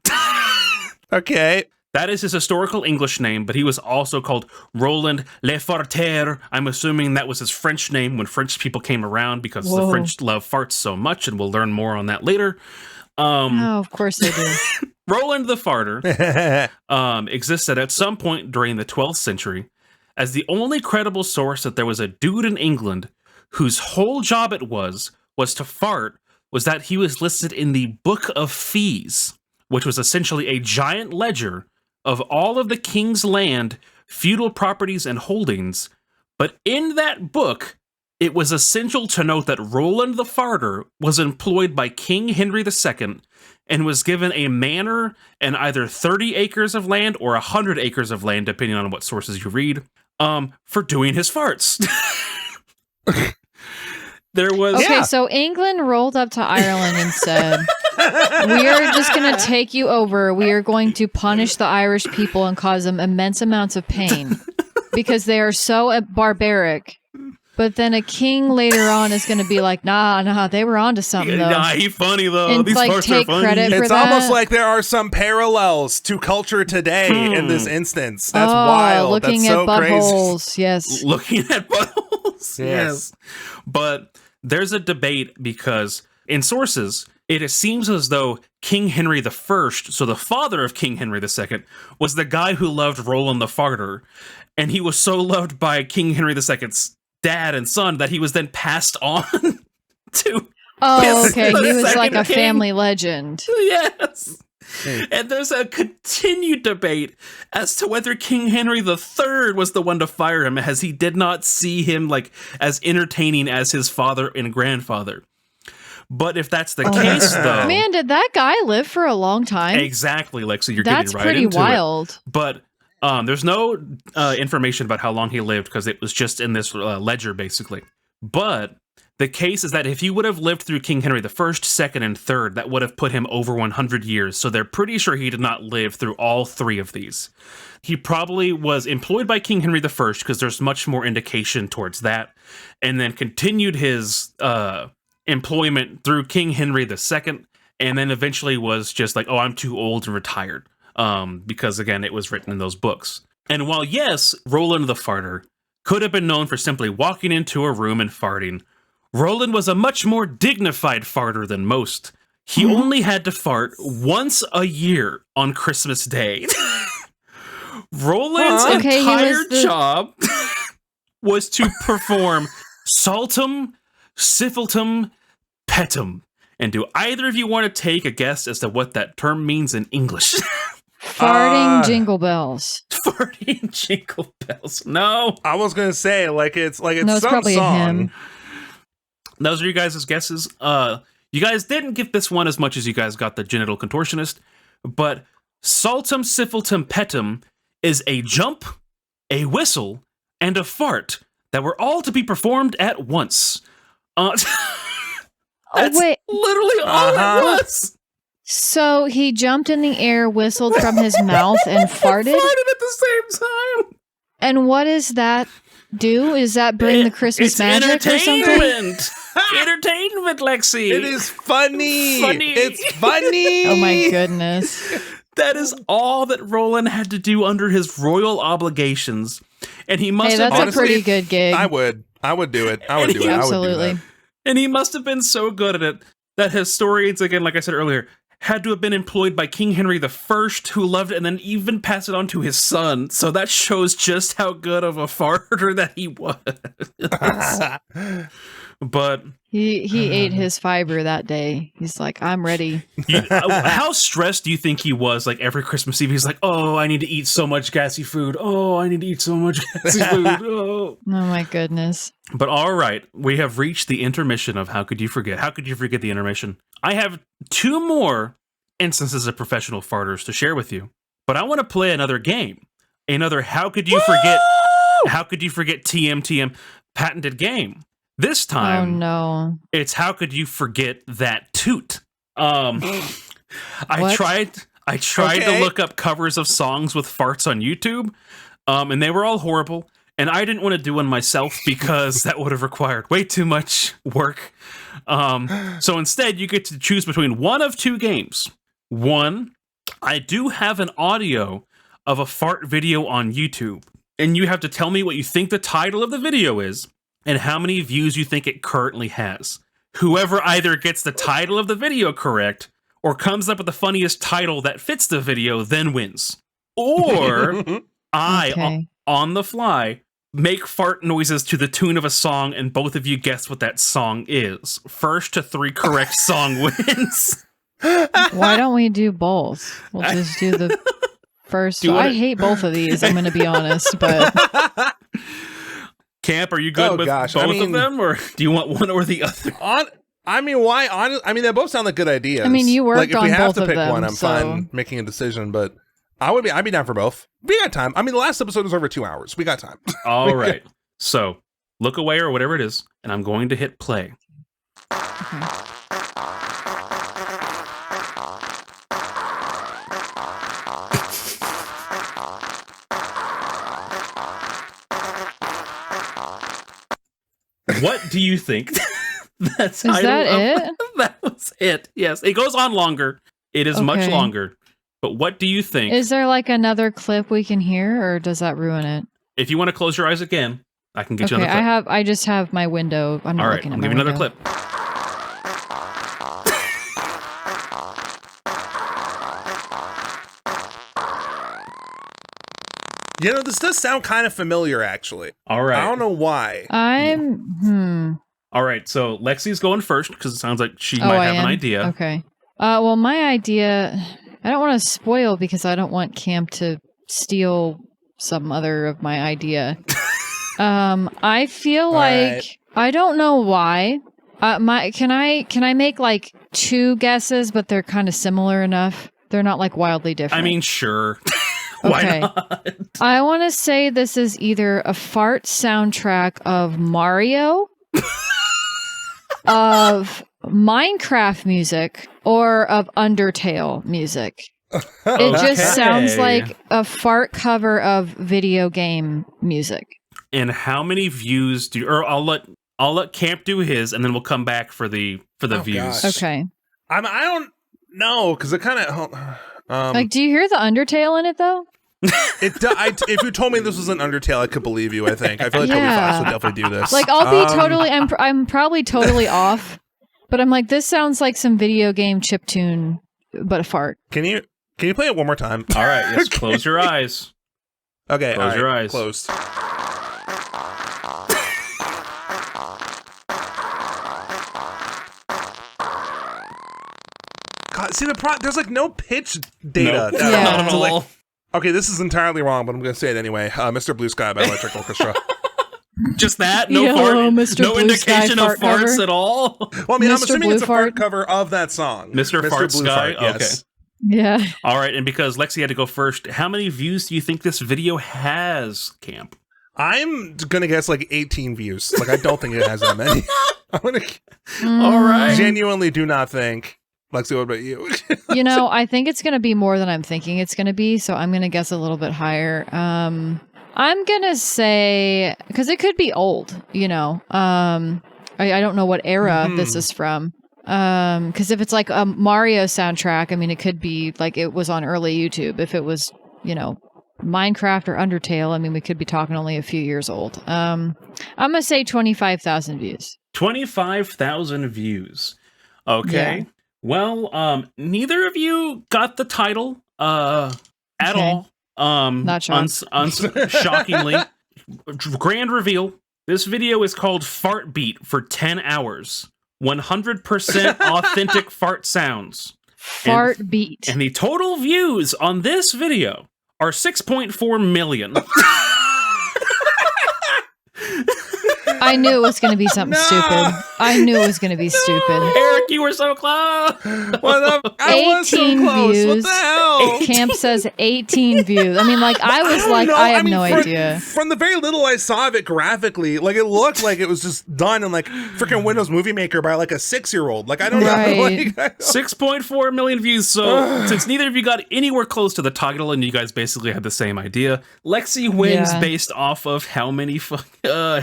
Speaker 2: Okay.
Speaker 1: That is his historical English name, but he was also called Roland Le Farter. I'm assuming that was his French name when French people came around because the
Speaker 3: Whoa.
Speaker 1: French love farts so much, and we'll learn more on that later.
Speaker 3: Oh, of course they do.
Speaker 1: Roland the Farter existed at some point during the 12th century as the only credible source that there was a dude in England whose whole job it was to fart was that he was listed in the Book of Fees, which was essentially a giant ledger of all of the king's land, feudal properties, and holdings. But in that book, it was essential to note that Roland the Farter was employed by King Henry II and was given a manor and either 30 acres of land or 100 acres of land, depending on what sources you read, for doing his farts. There was...
Speaker 3: Okay,
Speaker 2: Yeah.
Speaker 3: so England rolled up to Ireland and said, we are just going to take you over. We are going to punish the Irish people and cause them immense amounts of pain because they are so barbaric. But then a king later on is going to be like, nah, they were onto something, though.
Speaker 1: Nah, he funny, though.
Speaker 3: And,
Speaker 1: These
Speaker 3: like,
Speaker 1: farts
Speaker 3: take
Speaker 1: are funny.
Speaker 3: credit for
Speaker 2: It's
Speaker 3: that.
Speaker 2: almost like there are some parallels to culture today in this instance. That's wild.
Speaker 3: Looking
Speaker 2: That's so
Speaker 3: at
Speaker 2: crazy.
Speaker 3: buttholes. Yes.
Speaker 1: Looking at buttholes.
Speaker 2: Yes.
Speaker 1: But there's a debate because in sources, it seems as though King Henry I, so the father of King Henry II, was the guy who loved Roland the Farter. And he was so loved by King Henry II's dad and son that he was then passed on to
Speaker 3: Oh,
Speaker 1: his
Speaker 3: okay. He was
Speaker 1: second
Speaker 3: like a
Speaker 1: king.
Speaker 3: family legend.
Speaker 1: Yes. And there's a continued debate as to whether King Henry III was the one to fire him, as he did not see him like as entertaining as his father and grandfather. But if that's the case, though,
Speaker 3: Man, did that guy live for a long time?
Speaker 1: exactly, like, so you're
Speaker 3: That's
Speaker 1: getting right
Speaker 3: pretty
Speaker 1: into it.
Speaker 3: wild.
Speaker 1: But there's no information about how long he lived because it was just in this ledger, basically. But the case is that if he would have lived through King Henry I, II, and III, that would have put him over 100 years. So they're pretty sure he did not live through all three of these. He probably was employed by King Henry I because there's much more indication towards that, and then continued his employment through King Henry II, and then eventually was just like, oh, I'm too old and retired. Because again, it was written in those books. And while yes, Roland the Farter could have been known for simply walking into a room and farting, Roland was a much more dignified farter than most. He only had to fart once a year on Christmas Day. Roland's
Speaker 3: Okay, he
Speaker 1: entire
Speaker 3: was the-
Speaker 1: job was to perform saltum, syphiltum, petum. And do either of you want to take a guess as to what that term means in English?
Speaker 3: Farting jingle bells.
Speaker 1: Farting jingle bells. No.
Speaker 2: I was gonna say like it's
Speaker 3: No, it's
Speaker 2: some
Speaker 3: probably a
Speaker 2: song.
Speaker 3: hymn.
Speaker 1: Those are you guys' guesses. You guys didn't get this one as much as you guys got the genital contortionist, but saltum, syphiltum, petum is a jump, a whistle, and a fart that were all to be performed at once. That's
Speaker 3: wait.
Speaker 1: literally all it was.
Speaker 3: So he jumped in the air, whistled from his mouth, and farted?
Speaker 1: Farted at the same time.
Speaker 3: And what does that do? Is that bring the Christmas magic or something?
Speaker 1: Entertainment. Entertainment, Lexi.
Speaker 2: It is funny.
Speaker 1: Funny.
Speaker 2: It's funny.
Speaker 3: Oh my goodness.
Speaker 1: That is all that Roland had to do under his royal obligations. And he must have
Speaker 3: that's a pretty good gig.
Speaker 2: I would do it. I would do it.
Speaker 3: Absolutely.
Speaker 2: I would do that.
Speaker 1: And he must have been so good at it that historians, again, like I said earlier, had to have been employed by King Henry I, who loved it and then even passed it on to his son. So that shows just how good of a farter that he was. But
Speaker 3: he ate his fiber that day. He's like, I'm ready.
Speaker 1: How stressed do you think he was? Like every Christmas Eve, he's like, "Oh, I need to eat so much gassy food. Oh, I need to eat so much gassy food. Oh
Speaker 3: my goodness."
Speaker 1: But all right, we have reached the intermission of How Could You Forget? How could you forget the intermission? I have 2 more instances of professional farters to share with you, but I want to play another game. Another How Could You Forget? How could you forget TM patented game? This time,
Speaker 3: oh no!
Speaker 1: It's How Could You Forget That Toot? I tried to look up covers of songs with farts on YouTube, and they were all horrible. And I didn't want to do one myself because that would have required way too much work. So instead, you get to choose between one of 2 games. One, I do have an audio of a fart video on YouTube, and you have to tell me what you think the title of the video is and how many views you think it currently has. Whoever either gets the title of the video correct or comes up with the funniest title that fits the video then wins. Or I, on the fly, make fart noises to the tune of a song and both of you guess what that song is. First to 3 correct song wins.
Speaker 3: Why don't we do both? We'll just do the first. I hate both of these, I'm going to be honest, but...
Speaker 1: Camp, are you good with both of them, or do you want one or the other?
Speaker 2: Why? They both sound like good ideas.
Speaker 3: I mean, you worked
Speaker 2: if
Speaker 3: on
Speaker 2: we have
Speaker 3: both
Speaker 2: to
Speaker 3: of
Speaker 2: pick
Speaker 3: them,
Speaker 2: one, I'm fine making a decision, but I'd be down for both. We got time. I mean, the last episode was over 2 hours. We got time.
Speaker 1: All right. So, look away or whatever it is, and I'm going to hit play.
Speaker 3: Okay.
Speaker 1: What do you think?
Speaker 3: Is that it?
Speaker 1: That was it. Yes, it goes on longer. It is much longer. But what do you think?
Speaker 3: Is there like another clip we can hear, or does that ruin it?
Speaker 1: If you want to close your eyes again, I can get you another clip.
Speaker 3: I just have my window. I'm not looking at my window.
Speaker 1: I'll give you another clip.
Speaker 2: This does sound kind of familiar, actually.
Speaker 1: All right.
Speaker 2: I don't know why.
Speaker 1: All right, so Lexi's going first because it sounds like she might have an idea.
Speaker 3: Okay. Well, my idea, I don't want to spoil because I don't want Camp to steal some other of my idea. I feel like I don't know why. Can I make like 2 guesses, but they're kind of similar enough? They're not like wildly different.
Speaker 1: I mean, sure. Why not?
Speaker 3: I want to say this is either a fart soundtrack of Mario, of Minecraft music, or of Undertale music. It just sounds like a fart cover of video game music.
Speaker 1: And how many views do? Or I'll let Camp do his, and then we'll come back for the views.
Speaker 2: Gosh.
Speaker 3: Okay.
Speaker 2: I don't know because it kind of
Speaker 3: like. Do you hear the Undertale in it though?
Speaker 2: If you told me this was an Undertale, I could believe you. I think I feel like Toby Fox would definitely do this.
Speaker 3: Like I'll be totally. I'm probably totally off, but I'm like, this sounds like some video game chiptune, but a fart.
Speaker 2: Can you play it one more time?
Speaker 1: All right. Yes. Okay. Close your eyes.
Speaker 2: Okay.
Speaker 1: Close your eyes.
Speaker 2: Closed. God, see there's like no pitch data.
Speaker 1: Nope. Not at all.
Speaker 2: Okay, this is entirely wrong, but I'm going to say it anyway. Mr. Blue Sky by Electric Orchestra.
Speaker 1: Just that? No fart?
Speaker 3: Mr.
Speaker 1: No
Speaker 3: Blue
Speaker 1: indication
Speaker 3: Sky
Speaker 1: of farts
Speaker 3: cover?
Speaker 1: at all?
Speaker 2: Well, I mean, I'm
Speaker 3: Mr.
Speaker 2: assuming
Speaker 3: Blue
Speaker 2: it's a
Speaker 3: Fart
Speaker 2: fart cover of that song.
Speaker 1: Mr. Fart
Speaker 2: Blue
Speaker 1: Sky?
Speaker 2: Fart, yes.
Speaker 1: Okay.
Speaker 3: Yeah.
Speaker 1: All right, and because Lexi had to go first, how many views do you think this video has, Camp?
Speaker 2: I'm going to guess like 18 views. Like, I don't think it has that many.
Speaker 1: All right.
Speaker 2: Genuinely do not think Lexi, what about you?
Speaker 3: You know, I think it's going to be more than I'm thinking it's going to be, so I'm going to guess a little bit higher. I'm going to say, because it could be old, you know. I don't know what era this is from. Because if it's like a Mario soundtrack, I mean, it could be like it was on early YouTube. If it was, you know, Minecraft or Undertale, I mean, we could be talking only a few years old. I'm going to say 25,000 views.
Speaker 1: 25,000 views. Okay.
Speaker 3: Yeah.
Speaker 1: Well, neither of you got the title at all.
Speaker 3: Not shocked.
Speaker 1: Shockingly. Grand reveal. This video is called Fart Beat for 10 hours. 100% authentic fart sounds.
Speaker 3: Fart Beat.
Speaker 1: And the total views on this video are 6.4 million.
Speaker 3: I knew it was going to be something stupid. I knew it was going to be stupid.
Speaker 1: Eric, you were so close.
Speaker 2: I was so
Speaker 3: 18
Speaker 2: close.
Speaker 3: views.
Speaker 2: What the hell?
Speaker 3: Camp says 18 views. I mean, like, I was like,
Speaker 2: know.
Speaker 3: I have no
Speaker 2: from,
Speaker 3: idea.
Speaker 2: From the very little I saw of it graphically, like it looked like it was just done in like freaking Windows Movie Maker by like a 6-year-old. Like I don't know. Like,
Speaker 1: 6.4 million views. So since neither of you got anywhere close to the title and you guys basically had the same idea, Lexi wins based off of how many how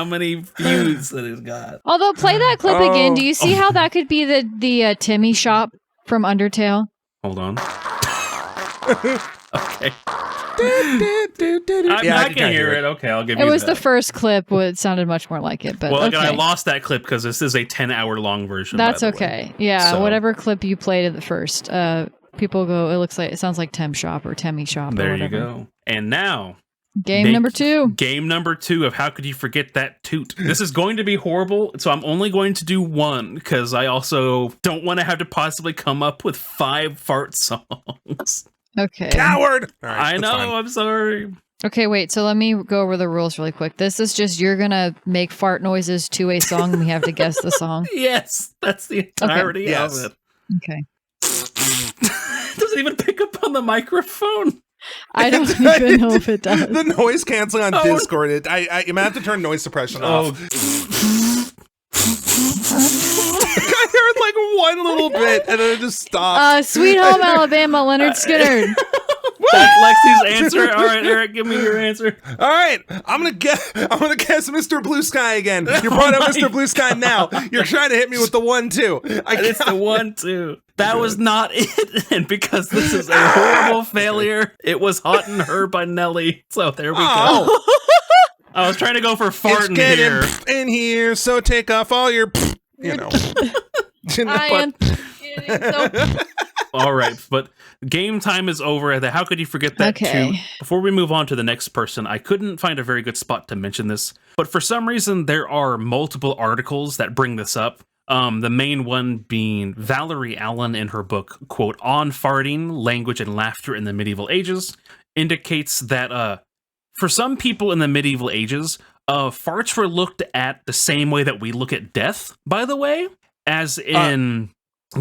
Speaker 1: many views that it's got.
Speaker 3: Although, play that clip again. Do you see how that could be the Timmy shop from Undertale?
Speaker 1: Hold on. Okay.
Speaker 2: I
Speaker 1: can hear it. Okay, I'll give you
Speaker 3: It was
Speaker 1: that.
Speaker 3: the first clip. It sounded much more like it, but
Speaker 1: Well,
Speaker 3: okay.
Speaker 1: I lost that clip because this is a 10-hour long version.
Speaker 3: That's
Speaker 1: by the
Speaker 3: okay.
Speaker 1: way.
Speaker 3: Yeah,
Speaker 1: So-
Speaker 3: whatever clip you played at the first. People go, it sounds like Tem Shop or Temmy Shop.
Speaker 1: There
Speaker 3: or
Speaker 1: you
Speaker 3: whatever.
Speaker 1: go. And now,
Speaker 3: Game number 2.
Speaker 1: Game number 2 of How Could You Forget That Toot? This is going to be horrible, so I'm only going to do one because I also don't want to have to possibly come up with 5 fart songs.
Speaker 3: Okay.
Speaker 2: coward. All right,
Speaker 1: I
Speaker 2: that's
Speaker 1: know,
Speaker 2: fine.
Speaker 1: I'm sorry.
Speaker 3: Okay, wait. So let me go over the rules really quick. This is just you're gonna make fart noises to a song, and we have to guess the song.
Speaker 1: Yes, that's the entirety
Speaker 2: Yes.
Speaker 1: of it.
Speaker 3: Okay.
Speaker 1: Doesn't even pick up on the microphone.
Speaker 3: I don't even know if it does.
Speaker 2: The noise canceling on
Speaker 1: Oh.
Speaker 2: Discord. You might have to turn noise suppression off. I heard like one little bit and then it just stopped.
Speaker 3: Sweet Home Alabama, Leonard Skinner.
Speaker 1: That's Lexi's answer. All right, Eric, give me your answer.
Speaker 2: All right, I'm gonna guess Mr. Blue Sky again. You brought up Mr. Blue Sky now. You're trying to hit me with the 1-2.
Speaker 1: It's the 1-2. That was not it, and because this is a horrible failure, it was Hot and Her by Nelly. So there we go. I was trying to go for
Speaker 2: It's
Speaker 1: farting here.
Speaker 2: getting in here, so take off all your, you know.
Speaker 3: I am.
Speaker 1: All right, but game time is over. How could you forget that
Speaker 3: Okay.
Speaker 1: too? Before we move on to the next person, I couldn't find a very good spot to mention this, but for some reason there are multiple articles that bring this up. The main one being Valerie Allen in her book, quote, On Farting, Language and Laughter in the Medieval Ages, indicates that for some people in the medieval ages, farts were looked at the same way that we look at death, by the way, as in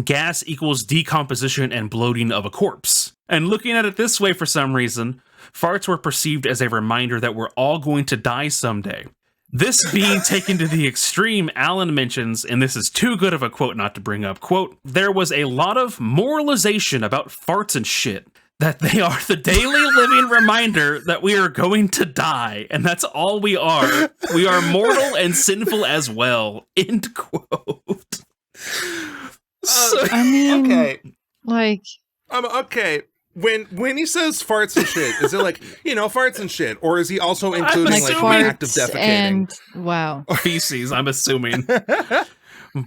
Speaker 1: gas equals decomposition and bloating of a corpse. And looking at it this way for some reason, farts were perceived as a reminder that we're all going to die someday. This being taken to the extreme, Allen mentions, and this is too good of a quote not to bring up, quote, there was a lot of moralization about farts and shit, that they are the daily living reminder that we are going to die, and that's all we are. We are mortal and sinful as well, end quote. So,
Speaker 3: I mean,
Speaker 2: Okay.
Speaker 3: like,
Speaker 2: Okay. When he says farts and shit, is it like, farts and shit? Or is he also including
Speaker 1: like
Speaker 2: like the
Speaker 1: farts
Speaker 2: act of defecating?
Speaker 3: and wow.
Speaker 1: feces, I'm assuming.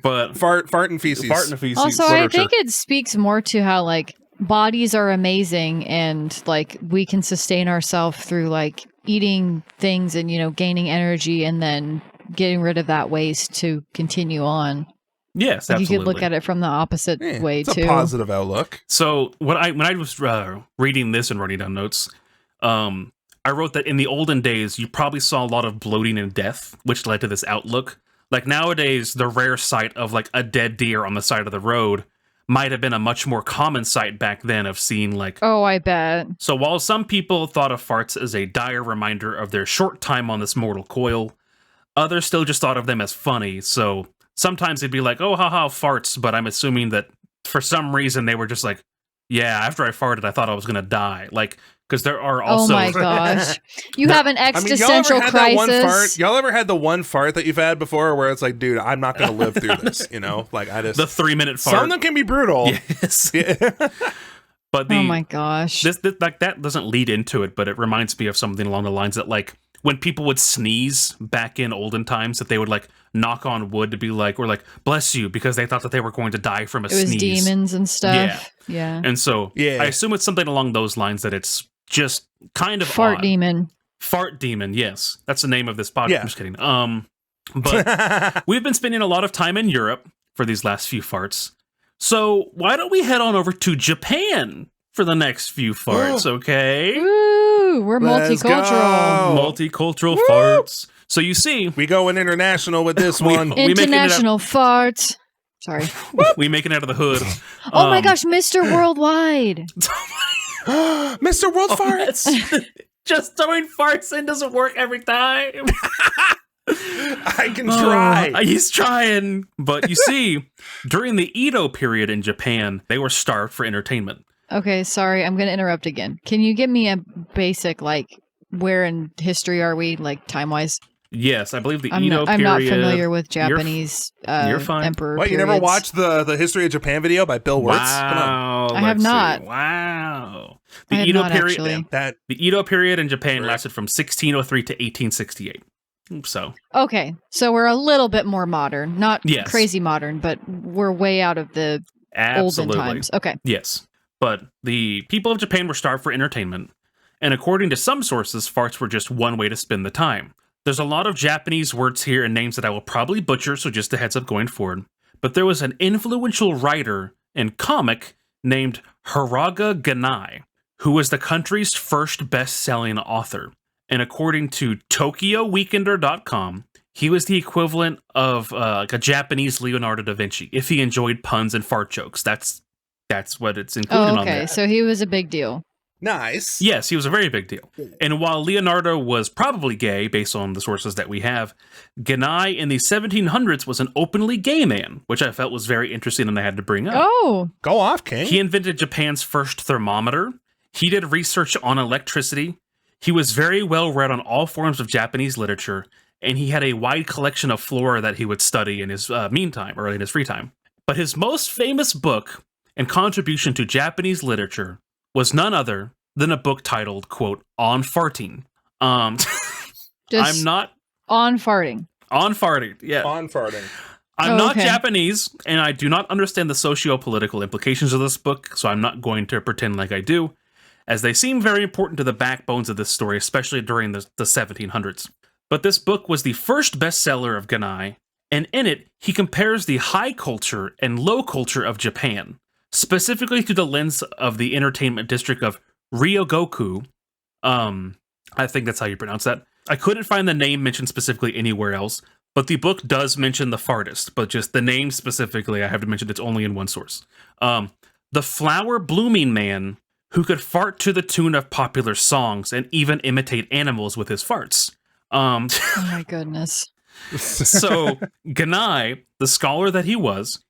Speaker 1: But
Speaker 2: Fart and feces.
Speaker 1: fart and feces.
Speaker 3: Also, I
Speaker 1: literature.
Speaker 3: think it speaks more to how like bodies are amazing and like we can sustain ourselves through like eating things and gaining energy and then getting rid of that waste to continue on.
Speaker 1: Yes,
Speaker 3: Like,
Speaker 1: absolutely.
Speaker 3: you could look at it from the opposite way
Speaker 2: it's
Speaker 3: too.
Speaker 2: a positive outlook.
Speaker 1: So when I was reading this and writing down notes, I wrote that in the olden days, you probably saw a lot of bloating and death, which led to this outlook. Like nowadays, the rare sight of like a dead deer on the side of the road might have been a much more common sight back then of seeing like.
Speaker 3: Oh, I bet.
Speaker 1: So while some people thought of farts as a dire reminder of their short time on this mortal coil, others still just thought of them as funny. So sometimes they'd be like, oh, haha, farts. But I'm assuming that for some reason they were just like, yeah, after I farted, I thought I was going to die. Like, because there are also.
Speaker 3: Oh my gosh. You have an existential crisis.
Speaker 2: Y'all ever had the one fart that you've had before where it's like, dude, I'm not going to live through this, you know? Like, I just.
Speaker 1: The 3-minute fart.
Speaker 2: Some of them can be brutal.
Speaker 1: Yes. But
Speaker 3: oh my gosh.
Speaker 1: This like that doesn't lead into it, but it reminds me of something along the lines that, like, when people would sneeze back in olden times, that they would like knock on wood to be like, or like, bless you, because they thought that they were going to die from a sneeze.
Speaker 3: It was demons and stuff. Yeah.
Speaker 1: And so I assume it's something along those lines, that it's just kind of
Speaker 3: fart
Speaker 1: odd.
Speaker 3: demon.
Speaker 1: Fart demon, yes. That's the name of this podcast. I'm just kidding. But we've been spending a lot of time in Europe for these last few farts. So why don't we head on over to Japan for the next few farts, okay?
Speaker 3: Ooh, we're multicultural.
Speaker 1: Multicultural farts. So you see,
Speaker 2: we going international with this one.
Speaker 3: International farts. Sorry.
Speaker 1: We make it out of the hood.
Speaker 3: Oh my gosh, Mr. Worldwide.
Speaker 2: Mr. World Farts.
Speaker 1: Just throwing farts in doesn't work every time.
Speaker 2: I can try.
Speaker 1: He's trying. But you see, during the Edo period in Japan, they were starved for entertainment.
Speaker 3: Okay, sorry, I'm going to interrupt again. Can you give me a basic, like, where in history are we, like, time-wise?
Speaker 1: Yes, I believe the Edo period.
Speaker 3: I'm not familiar with Japanese
Speaker 1: you're fine.
Speaker 3: emperor
Speaker 2: What,
Speaker 3: periods.
Speaker 2: you never watched the History of Japan video by Bill Wirtz?
Speaker 1: Wow.
Speaker 3: I have not.
Speaker 1: Wow.
Speaker 3: I have
Speaker 1: Edo
Speaker 3: not,
Speaker 1: period,
Speaker 3: actually.
Speaker 1: The Edo period in Japan lasted from 1603 to 1868. So.
Speaker 3: Okay, so we're a little bit more modern. Not
Speaker 1: yes.
Speaker 3: crazy modern, but we're way out of the olden times. Okay.
Speaker 1: Yes. But the people of Japan were starved for entertainment. And according to some sources, farts were just one way to spend the time. There's a lot of Japanese words here and names that I will probably butcher, so just a heads up going forward. But there was an influential writer and comic named Hiraga Ganai, who was the country's first best-selling author. And according to TokyoWeekender.com, he was the equivalent of like a Japanese Leonardo da Vinci, if he enjoyed puns and fart jokes. That's what it's included on there.
Speaker 3: Okay, so he was a big deal.
Speaker 2: Nice.
Speaker 1: Yes, he was a very big deal. And while Leonardo was probably gay, based on the sources that we have, Ganai in the 1700s was an openly gay man, which I felt was very interesting and I had to bring up.
Speaker 3: Oh!
Speaker 2: Go off, King.
Speaker 1: He invented Japan's first thermometer. He did research on electricity. He was very well read on all forms of Japanese literature, and he had a wide collection of flora that he would study in his meantime, or in his free time. But his most famous book and contribution to Japanese literature was none other than a book titled, quote, On Farting. I'm not...
Speaker 3: On farting.
Speaker 1: On farting, yeah.
Speaker 2: On farting.
Speaker 1: I'm not Japanese, and I do not understand the socio-political implications of this book, so I'm not going to pretend like I do, as they seem very important to the backbones of this story, especially during the 1700s. But this book was the first bestseller of Ganai, and in it, he compares the high culture and low culture of Japan, specifically through the lens of the entertainment district of Ryogoku. I think that's how you pronounce that. I couldn't find the name mentioned specifically anywhere else, but the book does mention the fartist, but just the name specifically, I have to mention it's only in one source. The flower blooming man who could fart to the tune of popular songs and even imitate animals with his farts.
Speaker 3: Oh my goodness.
Speaker 1: So Ganai, the scholar that he was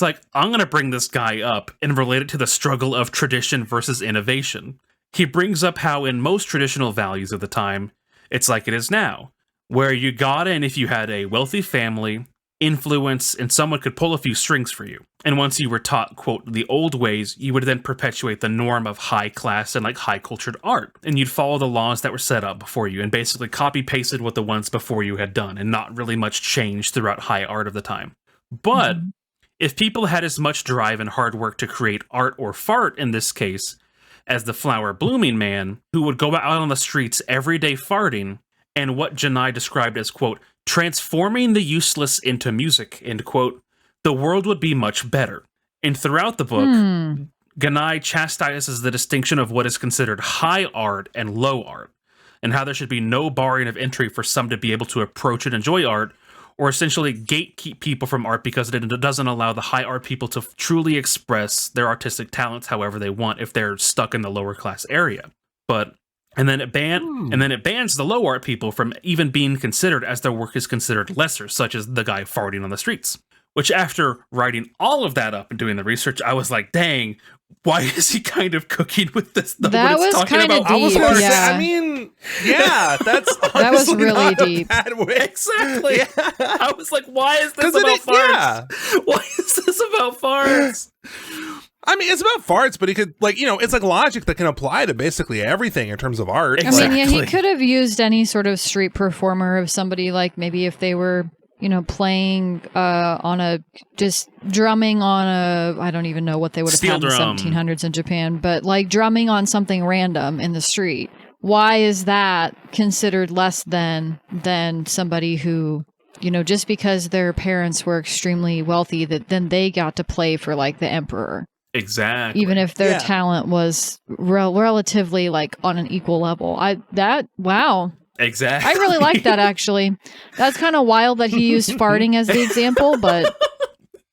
Speaker 1: like, I'm going to bring this guy up and relate it to the struggle of tradition versus innovation. He brings up how in most traditional values of the time, it's like it is now, where you got in if you had a wealthy family, influence, and someone could pull a few strings for you. And once you were taught, quote, the old ways, you would then perpetuate the norm of high class and like high cultured art. And you'd follow the laws that were set up before you and basically copy pasted what the ones before you had done and not really much changed throughout high art of the time. But if people had as much drive and hard work to create art or fart in this case, as the flower blooming man who would go out on the streets every day farting, and what Ganai described as, quote, transforming the useless into music, end quote, the world would be much better. And throughout the book, Ganai chastises the distinction of what is considered high art and low art, and how there should be no barring of entry for some to be able to approach and enjoy art, or essentially gatekeep people from art because it doesn't allow the high art people to truly express their artistic talents however they want if they're stuck in the lower class area. And then it bans the low art people from even being considered as their work is considered lesser, such as the guy farting on the streets. Which after writing all of that up and doing the research, I was like, dang, why is he kind of cooking with this?
Speaker 3: That was kind of deep.
Speaker 2: I was gonna say,
Speaker 3: Yeah.
Speaker 2: I mean, yeah, that's
Speaker 3: That was
Speaker 2: honestly
Speaker 3: really
Speaker 2: not a
Speaker 3: deep.
Speaker 2: bad way.
Speaker 1: Exactly.
Speaker 2: Yeah.
Speaker 1: I was like, why is this
Speaker 2: 'Cause it
Speaker 1: about
Speaker 2: is-
Speaker 1: farts?
Speaker 2: yeah.
Speaker 1: Why is this about farts?
Speaker 2: I mean, it's about farts, but he could, like, you know, it's like logic that can apply to basically everything in terms of art.
Speaker 3: I mean, yeah, he
Speaker 1: Exactly.
Speaker 3: could have used any sort of street performer of somebody, like maybe if they were, you know, playing on a, just drumming on a, I don't even know what they would have
Speaker 1: Steel
Speaker 3: had in the
Speaker 1: drum.
Speaker 3: 1700s in Japan, but like drumming on something random in the street. Why is that considered less than somebody who, you know, just because their parents were extremely wealthy, that then they got to play for like the emperor,
Speaker 1: Exactly.
Speaker 3: even if their
Speaker 2: Yeah.
Speaker 3: talent was relatively like on an equal level. Wow.
Speaker 1: Exactly.
Speaker 3: I really like that, actually. That's kind of wild that he used farting as the example, but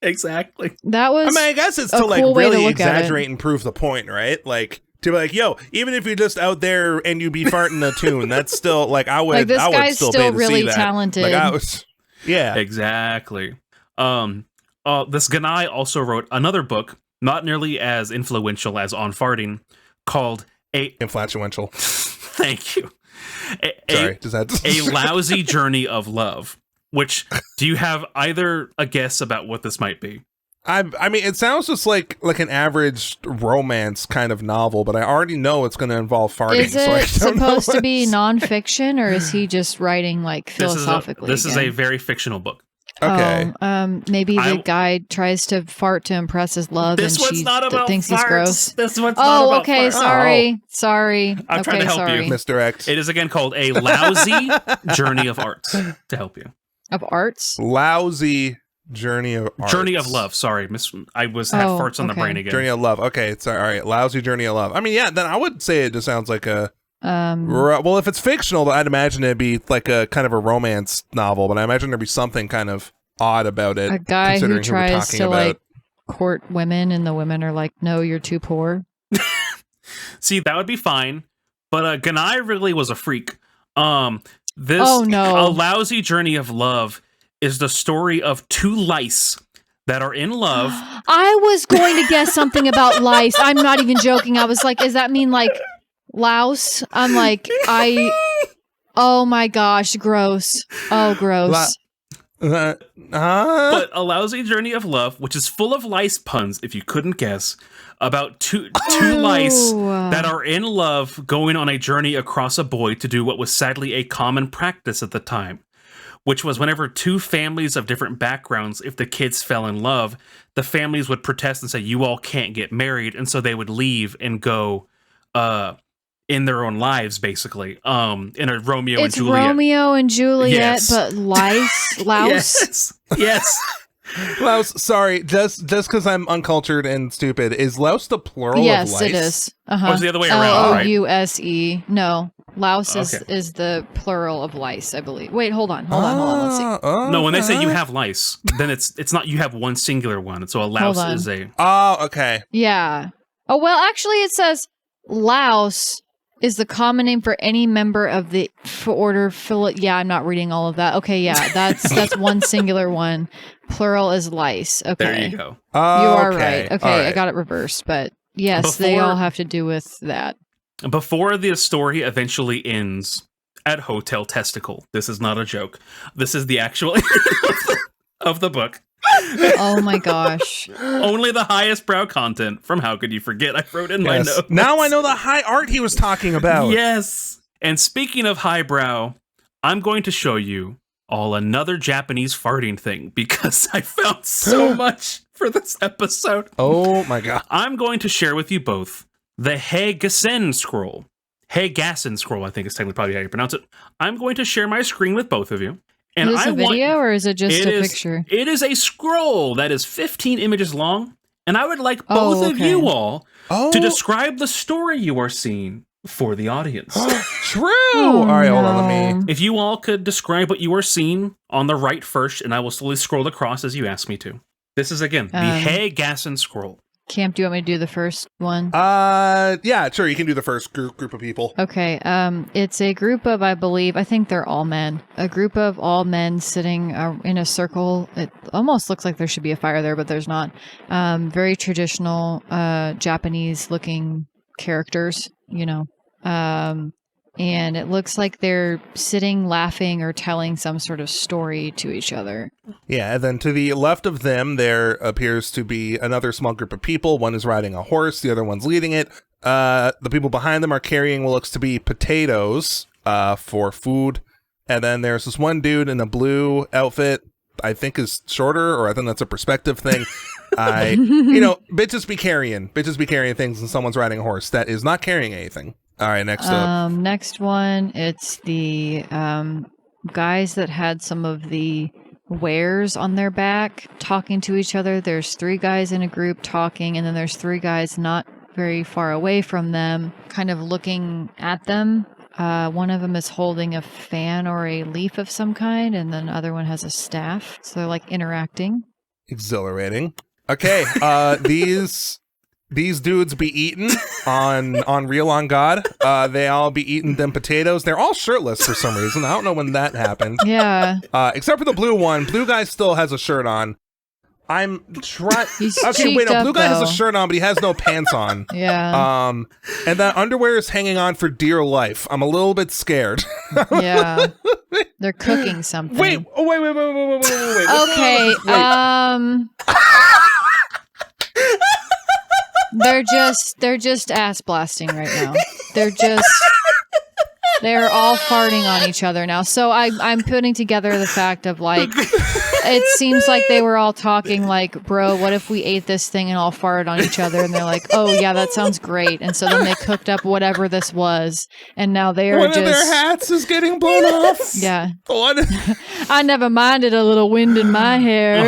Speaker 1: Exactly.
Speaker 3: that was.
Speaker 2: I mean, I guess it's
Speaker 3: a
Speaker 2: to like
Speaker 3: cool way to
Speaker 2: really
Speaker 3: look at it.
Speaker 2: exaggerate and prove the point, right? Like to be like, yo, even if you're just out there and you be farting a tune, that's still like I would.
Speaker 3: Like, this
Speaker 2: I would
Speaker 3: guy's
Speaker 2: still,
Speaker 3: still
Speaker 2: pay to
Speaker 3: really
Speaker 2: see that.
Speaker 3: talented.
Speaker 2: Like I was, yeah.
Speaker 1: Exactly. This Ganai also wrote another book, not nearly as influential as On Farting, called
Speaker 2: Influential.
Speaker 1: Thank you.
Speaker 2: Sorry, does that
Speaker 1: A Lousy Journey of Love. Which, do you have either a guess about what this might be?
Speaker 2: I mean, it sounds just like an average romance kind of novel, but I already know it's going to involve farting.
Speaker 3: Is
Speaker 2: so I
Speaker 3: it
Speaker 2: don't know
Speaker 3: supposed to be
Speaker 2: what's-
Speaker 3: nonfiction, or is he just writing like philosophically?
Speaker 1: This is a
Speaker 3: again?
Speaker 1: very fictional book.
Speaker 2: Okay.
Speaker 3: Maybe the
Speaker 1: I-
Speaker 3: guy tries to fart to impress his love,
Speaker 1: This
Speaker 3: and
Speaker 1: one's
Speaker 3: she
Speaker 1: not about
Speaker 3: thinks
Speaker 1: farts.
Speaker 3: he's gross.
Speaker 1: This one's not
Speaker 3: Oh,
Speaker 1: about
Speaker 3: okay.
Speaker 1: farts.
Speaker 3: Sorry.
Speaker 1: I'm trying to help you.
Speaker 3: sorry.
Speaker 2: Misdirect.
Speaker 1: It is again called A Lousy Journey of Arts, to help you.
Speaker 3: Of arts.
Speaker 2: Lousy Journey of Arts.
Speaker 1: Journey of Love. Sorry, I had
Speaker 3: Oh,
Speaker 1: farts on the
Speaker 3: okay.
Speaker 1: brain again.
Speaker 2: Journey of Love. Okay, it's all right. Lousy Journey of Love. I mean, yeah, then I would say it just sounds like a. Well, if it's fictional, I'd imagine it'd be like a kind of a romance novel, but I imagine there'd be something kind of odd about it.
Speaker 3: A guy who
Speaker 2: considering we're
Speaker 3: tries
Speaker 2: talking
Speaker 3: to
Speaker 2: about.
Speaker 3: like court women, and the women are like, "No, you're too poor."
Speaker 1: See, that would be fine, but Ganai really was a freak. This
Speaker 3: Oh, no.
Speaker 1: A Lousy Journey of Love is the story of two lice that are in love.
Speaker 3: I was going to guess something about lice. I'm not even joking. I was like, does that mean like louse? I'm like, oh my gosh, gross. Oh, gross.
Speaker 1: But A Lousy Journey of Love, which is full of lice puns, if you couldn't guess, about two lice that are in love going on a journey across a boy to do what was sadly a common practice at the time, which was whenever two families of different backgrounds, if the kids fell in love, the families would protest and say, you all can't get married, and so they would leave and go in their own lives, basically, in a Romeo and
Speaker 3: It's
Speaker 1: Juliet.
Speaker 3: Romeo and Juliet,
Speaker 1: Yes.
Speaker 3: but lice, louse.
Speaker 1: Yes.
Speaker 2: Louse, sorry, just because I'm uncultured and stupid, is louse the plural
Speaker 3: Yes,
Speaker 2: of lice?
Speaker 3: it is.
Speaker 1: Oh, it's the other way around, right?
Speaker 3: Louse. No, louse
Speaker 1: Okay.
Speaker 3: is the plural of lice, I believe. Wait, hold on. Let's see.
Speaker 1: No, when they say you have lice, then it's not you have one singular one. So a louse
Speaker 3: on.
Speaker 1: is a
Speaker 2: Oh, okay.
Speaker 3: Yeah. Oh, well, actually, it says louse is the common name for any member of the order. Yeah, I'm not reading all of that. Okay, yeah, that's one singular one. Plural is lice. Okay.
Speaker 1: there you go.
Speaker 2: Oh,
Speaker 3: You are
Speaker 2: okay.
Speaker 3: right. Okay,
Speaker 2: All right.
Speaker 3: I got it reversed, but yes, they
Speaker 1: Before-
Speaker 3: all have to do with that.
Speaker 1: Before the story eventually ends at Hotel Testicle. This is not a joke. This is the actual of the book.
Speaker 3: Oh my gosh.
Speaker 1: Only the highest brow content from How Could You Forget? I wrote in my
Speaker 2: Yes.
Speaker 1: notes.
Speaker 2: Now I know the high art he was talking about.
Speaker 1: Yes. And speaking of highbrow, I'm going to show you all another Japanese farting thing because I found so much for this episode.
Speaker 2: Oh my god.
Speaker 1: I'm going to share with you both the Heigasen scroll. Heigasen scroll, I think is technically probably how you pronounce it. I'm going to share my screen with both of you. And
Speaker 3: Is this
Speaker 1: I
Speaker 3: a video or is it just
Speaker 1: it
Speaker 3: a
Speaker 1: is-
Speaker 3: picture?
Speaker 1: It is a scroll that is 15 images long. And I would like
Speaker 3: Oh,
Speaker 1: both of
Speaker 3: okay.
Speaker 1: you all
Speaker 2: Oh,
Speaker 1: to describe the story you are seeing for the audience.
Speaker 2: true.
Speaker 3: Oh,
Speaker 2: All right, hold on. Let me.
Speaker 1: If you all could describe what you are seeing on the right first, and I will slowly scroll across as you ask me to. This is, again, the Heigasen scroll.
Speaker 3: Camp, do you want me to do the first one?
Speaker 2: Yeah, sure. You can do the first group of people.
Speaker 3: Okay. It's a group of, I think they're all men. A group of all men sitting in a circle. It almost looks like there should be a fire there, but there's not. Very traditional, Japanese-looking characters, and it looks like they're sitting, laughing, or telling some sort of story to each other.
Speaker 2: Yeah, and then to the left of them, there appears to be another small group of people. One is riding a horse, the other one's leading it. The people behind them are carrying what looks to be potatoes for food. And then there's this one dude in a blue outfit, I think is shorter, or I think that's a perspective thing. Bitches be carrying things, and someone's riding a horse that is not carrying anything. All right, next up.
Speaker 3: Next one, it's the guys that had some of the wares on their back talking to each other. There's 3 guys in a group talking, and then there's 3 guys not very far away from them, kind of looking at them. One of them is holding a fan or a leaf of some kind, and then the other one has a staff. So they're like interacting.
Speaker 2: Exhilarating. Okay, these dudes be eating on Real on God. They all be eating them potatoes. They're all shirtless for some reason. I don't know when that happened.
Speaker 3: Yeah.
Speaker 2: Except for the blue one. Blue guy still has a shirt on. I'm trying.
Speaker 3: Okay, wait, no.
Speaker 2: Blue guy has a shirt on, but he has no pants on.
Speaker 3: Yeah.
Speaker 2: And that underwear is hanging on for dear life. I'm a little bit scared.
Speaker 3: Yeah. They're cooking something.
Speaker 2: Wait.
Speaker 3: Okay. They're just ass blasting right now. They're all farting on each other now. So I'm putting together the fact of like, it seems like they were all talking like, bro, what if we ate this thing and all farted on each other? And they're like, oh yeah, that sounds great. And so then they cooked up whatever this was, and now they are
Speaker 2: one of their hats is getting blown off.
Speaker 3: Yeah.
Speaker 2: What?
Speaker 3: I never minded a little wind in my hair.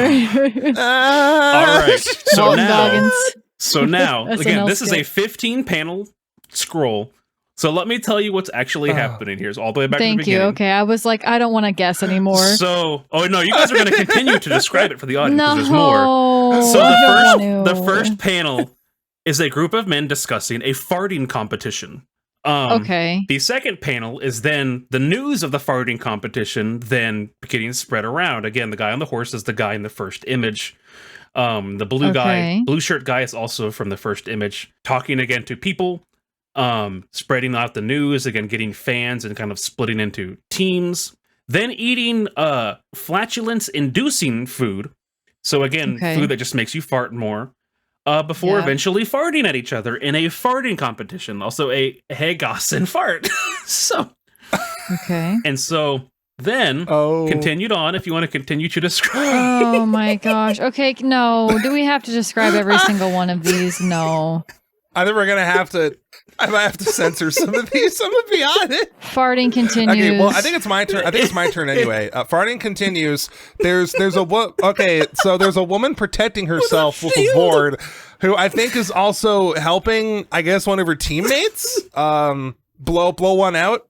Speaker 1: All right. So now,
Speaker 3: SNL
Speaker 1: again, this is a
Speaker 3: skit.
Speaker 1: 15-panel scroll. So let me tell you what's actually happening here. It's all the way back to the
Speaker 3: Thank
Speaker 1: beginning.
Speaker 3: you. Okay, I was like, I don't want to guess anymore.
Speaker 1: So, no, you guys are going to continue to describe it for the audience
Speaker 3: No,
Speaker 1: because there's more. So
Speaker 3: I don't
Speaker 1: the
Speaker 3: want to.
Speaker 1: first panel is a group of men discussing a farting competition.
Speaker 3: Okay.
Speaker 1: The second panel is then the news of the farting competition then getting spread around. Again, the guy on the horse is the guy in the first image. The blue shirt guy is also from the first image, talking again to people, spreading out the news, again, getting fans and kind of splitting into teams, then eating flatulence-inducing food. So again, food that just makes you fart more, before eventually farting at each other in a farting competition. Also a hey, goss and fart. And so then continued on, if you want to continue to describe.
Speaker 3: Oh my gosh. Okay, no. Do we have to describe every single one of these? No.
Speaker 2: I think we're gonna have to. I might have to censor some of these. I'm gonna be honest.
Speaker 3: Farting continues.
Speaker 2: Okay, well, I think it's my turn. Anyway. Farting continues. There's a woman protecting herself with a board, who I think is also helping, I guess, one of her teammates. Blow one out.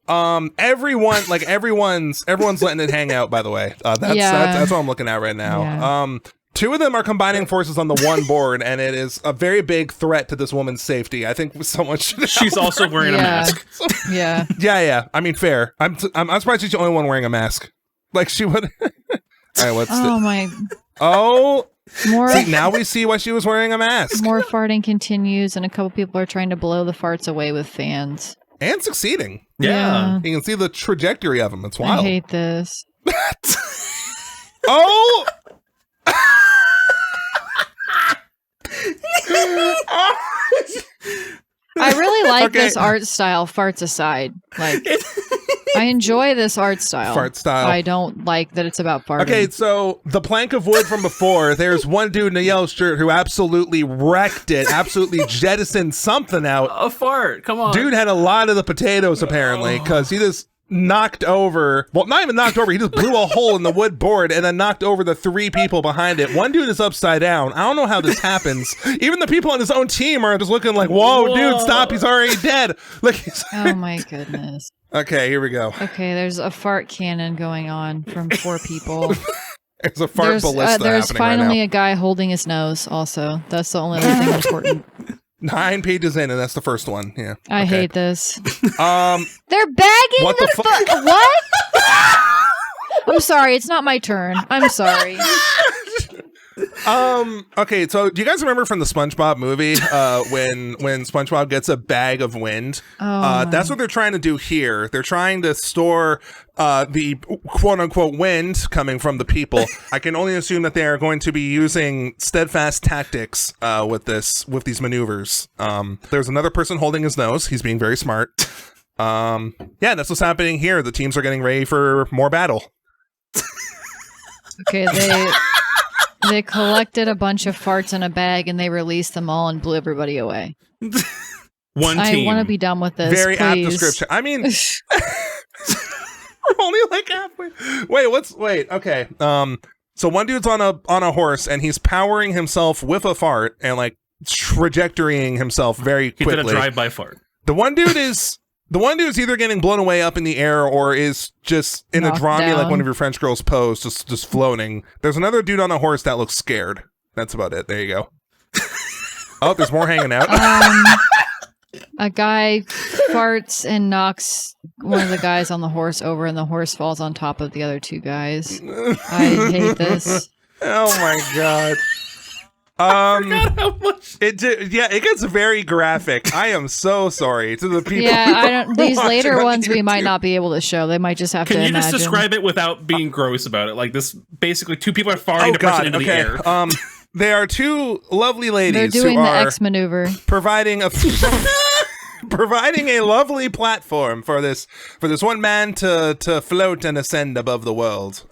Speaker 2: Everyone's letting it hang out. By the way, that's what I'm looking at right now.
Speaker 3: Yeah.
Speaker 2: Two of them are combining forces on the one board, and it is a very big threat to this woman's safety. I think someone should.
Speaker 1: She's also wearing a mask.
Speaker 3: Yeah.
Speaker 2: I mean, fair. I'm surprised she's the only one wearing a mask. Like she would. All right, what's now we see why she was wearing a mask.
Speaker 3: More farting continues, and a couple people are trying to blow the farts away with fans.
Speaker 2: And succeeding.
Speaker 1: Yeah.
Speaker 2: You can see the trajectory of them. It's wild.
Speaker 3: I hate this. I really like this art style, farts aside. Like, I enjoy this art style.
Speaker 2: Fart style.
Speaker 3: I don't like that it's about farting.
Speaker 2: Okay, so the plank of wood from before, there's one dude in a yellow shirt who absolutely wrecked it, absolutely jettisoned something out.
Speaker 1: A fart, come on.
Speaker 2: Dude had a lot of the potatoes, apparently, because he just knocked over, well, not even knocked over, he just blew a hole in the wood board and then knocked over the 3 people behind it. One dude is upside down. I don't know how this happens. Even the people on his own team are just looking like, whoa. Dude, stop, he's already dead. Like,
Speaker 3: oh my goodness.
Speaker 2: Okay, here we go.
Speaker 3: Okay, there's a fart cannon going on from 4 people.
Speaker 2: There's a fart ballista
Speaker 3: there's
Speaker 2: happening
Speaker 3: finally
Speaker 2: right
Speaker 3: a guy holding his nose also. That's the only other thing important.
Speaker 2: now. 9 pages in, and that's the first one. Yeah.
Speaker 3: I hate this.
Speaker 2: They're
Speaker 3: bagging
Speaker 2: what the fuck?
Speaker 3: What? I'm sorry, it's not my turn. I'm sorry.
Speaker 2: Okay, so do you guys remember from the SpongeBob movie when SpongeBob gets a bag of wind? That's what they're trying to do here. They're trying to store the quote unquote wind coming from the people. I can only assume that they are going to be using steadfast tactics with these maneuvers. There's another person holding his nose. He's being very smart. Yeah, that's what's happening here. The teams are getting ready for more battle.
Speaker 3: Okay, they collected a bunch of farts in a bag and they released them all and blew everybody away.
Speaker 1: One team.
Speaker 3: I want to be done with this.
Speaker 2: Very apt
Speaker 3: please.
Speaker 2: description. I mean, we're only like halfway. Wait. Okay. So one dude's on a horse and he's powering himself with a fart and like trajectorying himself very quickly.
Speaker 1: He did a drive-by fart.
Speaker 2: The one dude is either getting blown away up in the air or is just in
Speaker 3: knocked
Speaker 2: a drama like
Speaker 3: down.
Speaker 2: one of your French girls pose, just floating. There's another dude on a horse that looks scared. That's about it. There you go. Oh, there's more hanging out.
Speaker 3: A guy farts and knocks one of the guys on the horse over, and the horse falls on top of the other two guys. I hate this.
Speaker 2: Oh my god. It gets very graphic. I am so sorry to the people.
Speaker 3: Yeah, these later
Speaker 2: watching on
Speaker 3: ones we
Speaker 2: YouTube.
Speaker 3: might not be able to show. They might just have to
Speaker 1: Can you
Speaker 3: imagine.
Speaker 1: just describe it without being gross about it? Like this, basically, two people are farting a person into the air.
Speaker 2: They are two lovely ladies
Speaker 3: They're doing
Speaker 2: who
Speaker 3: the
Speaker 2: are
Speaker 3: X maneuver.
Speaker 2: providing a lovely platform for this one man to float and ascend above the world.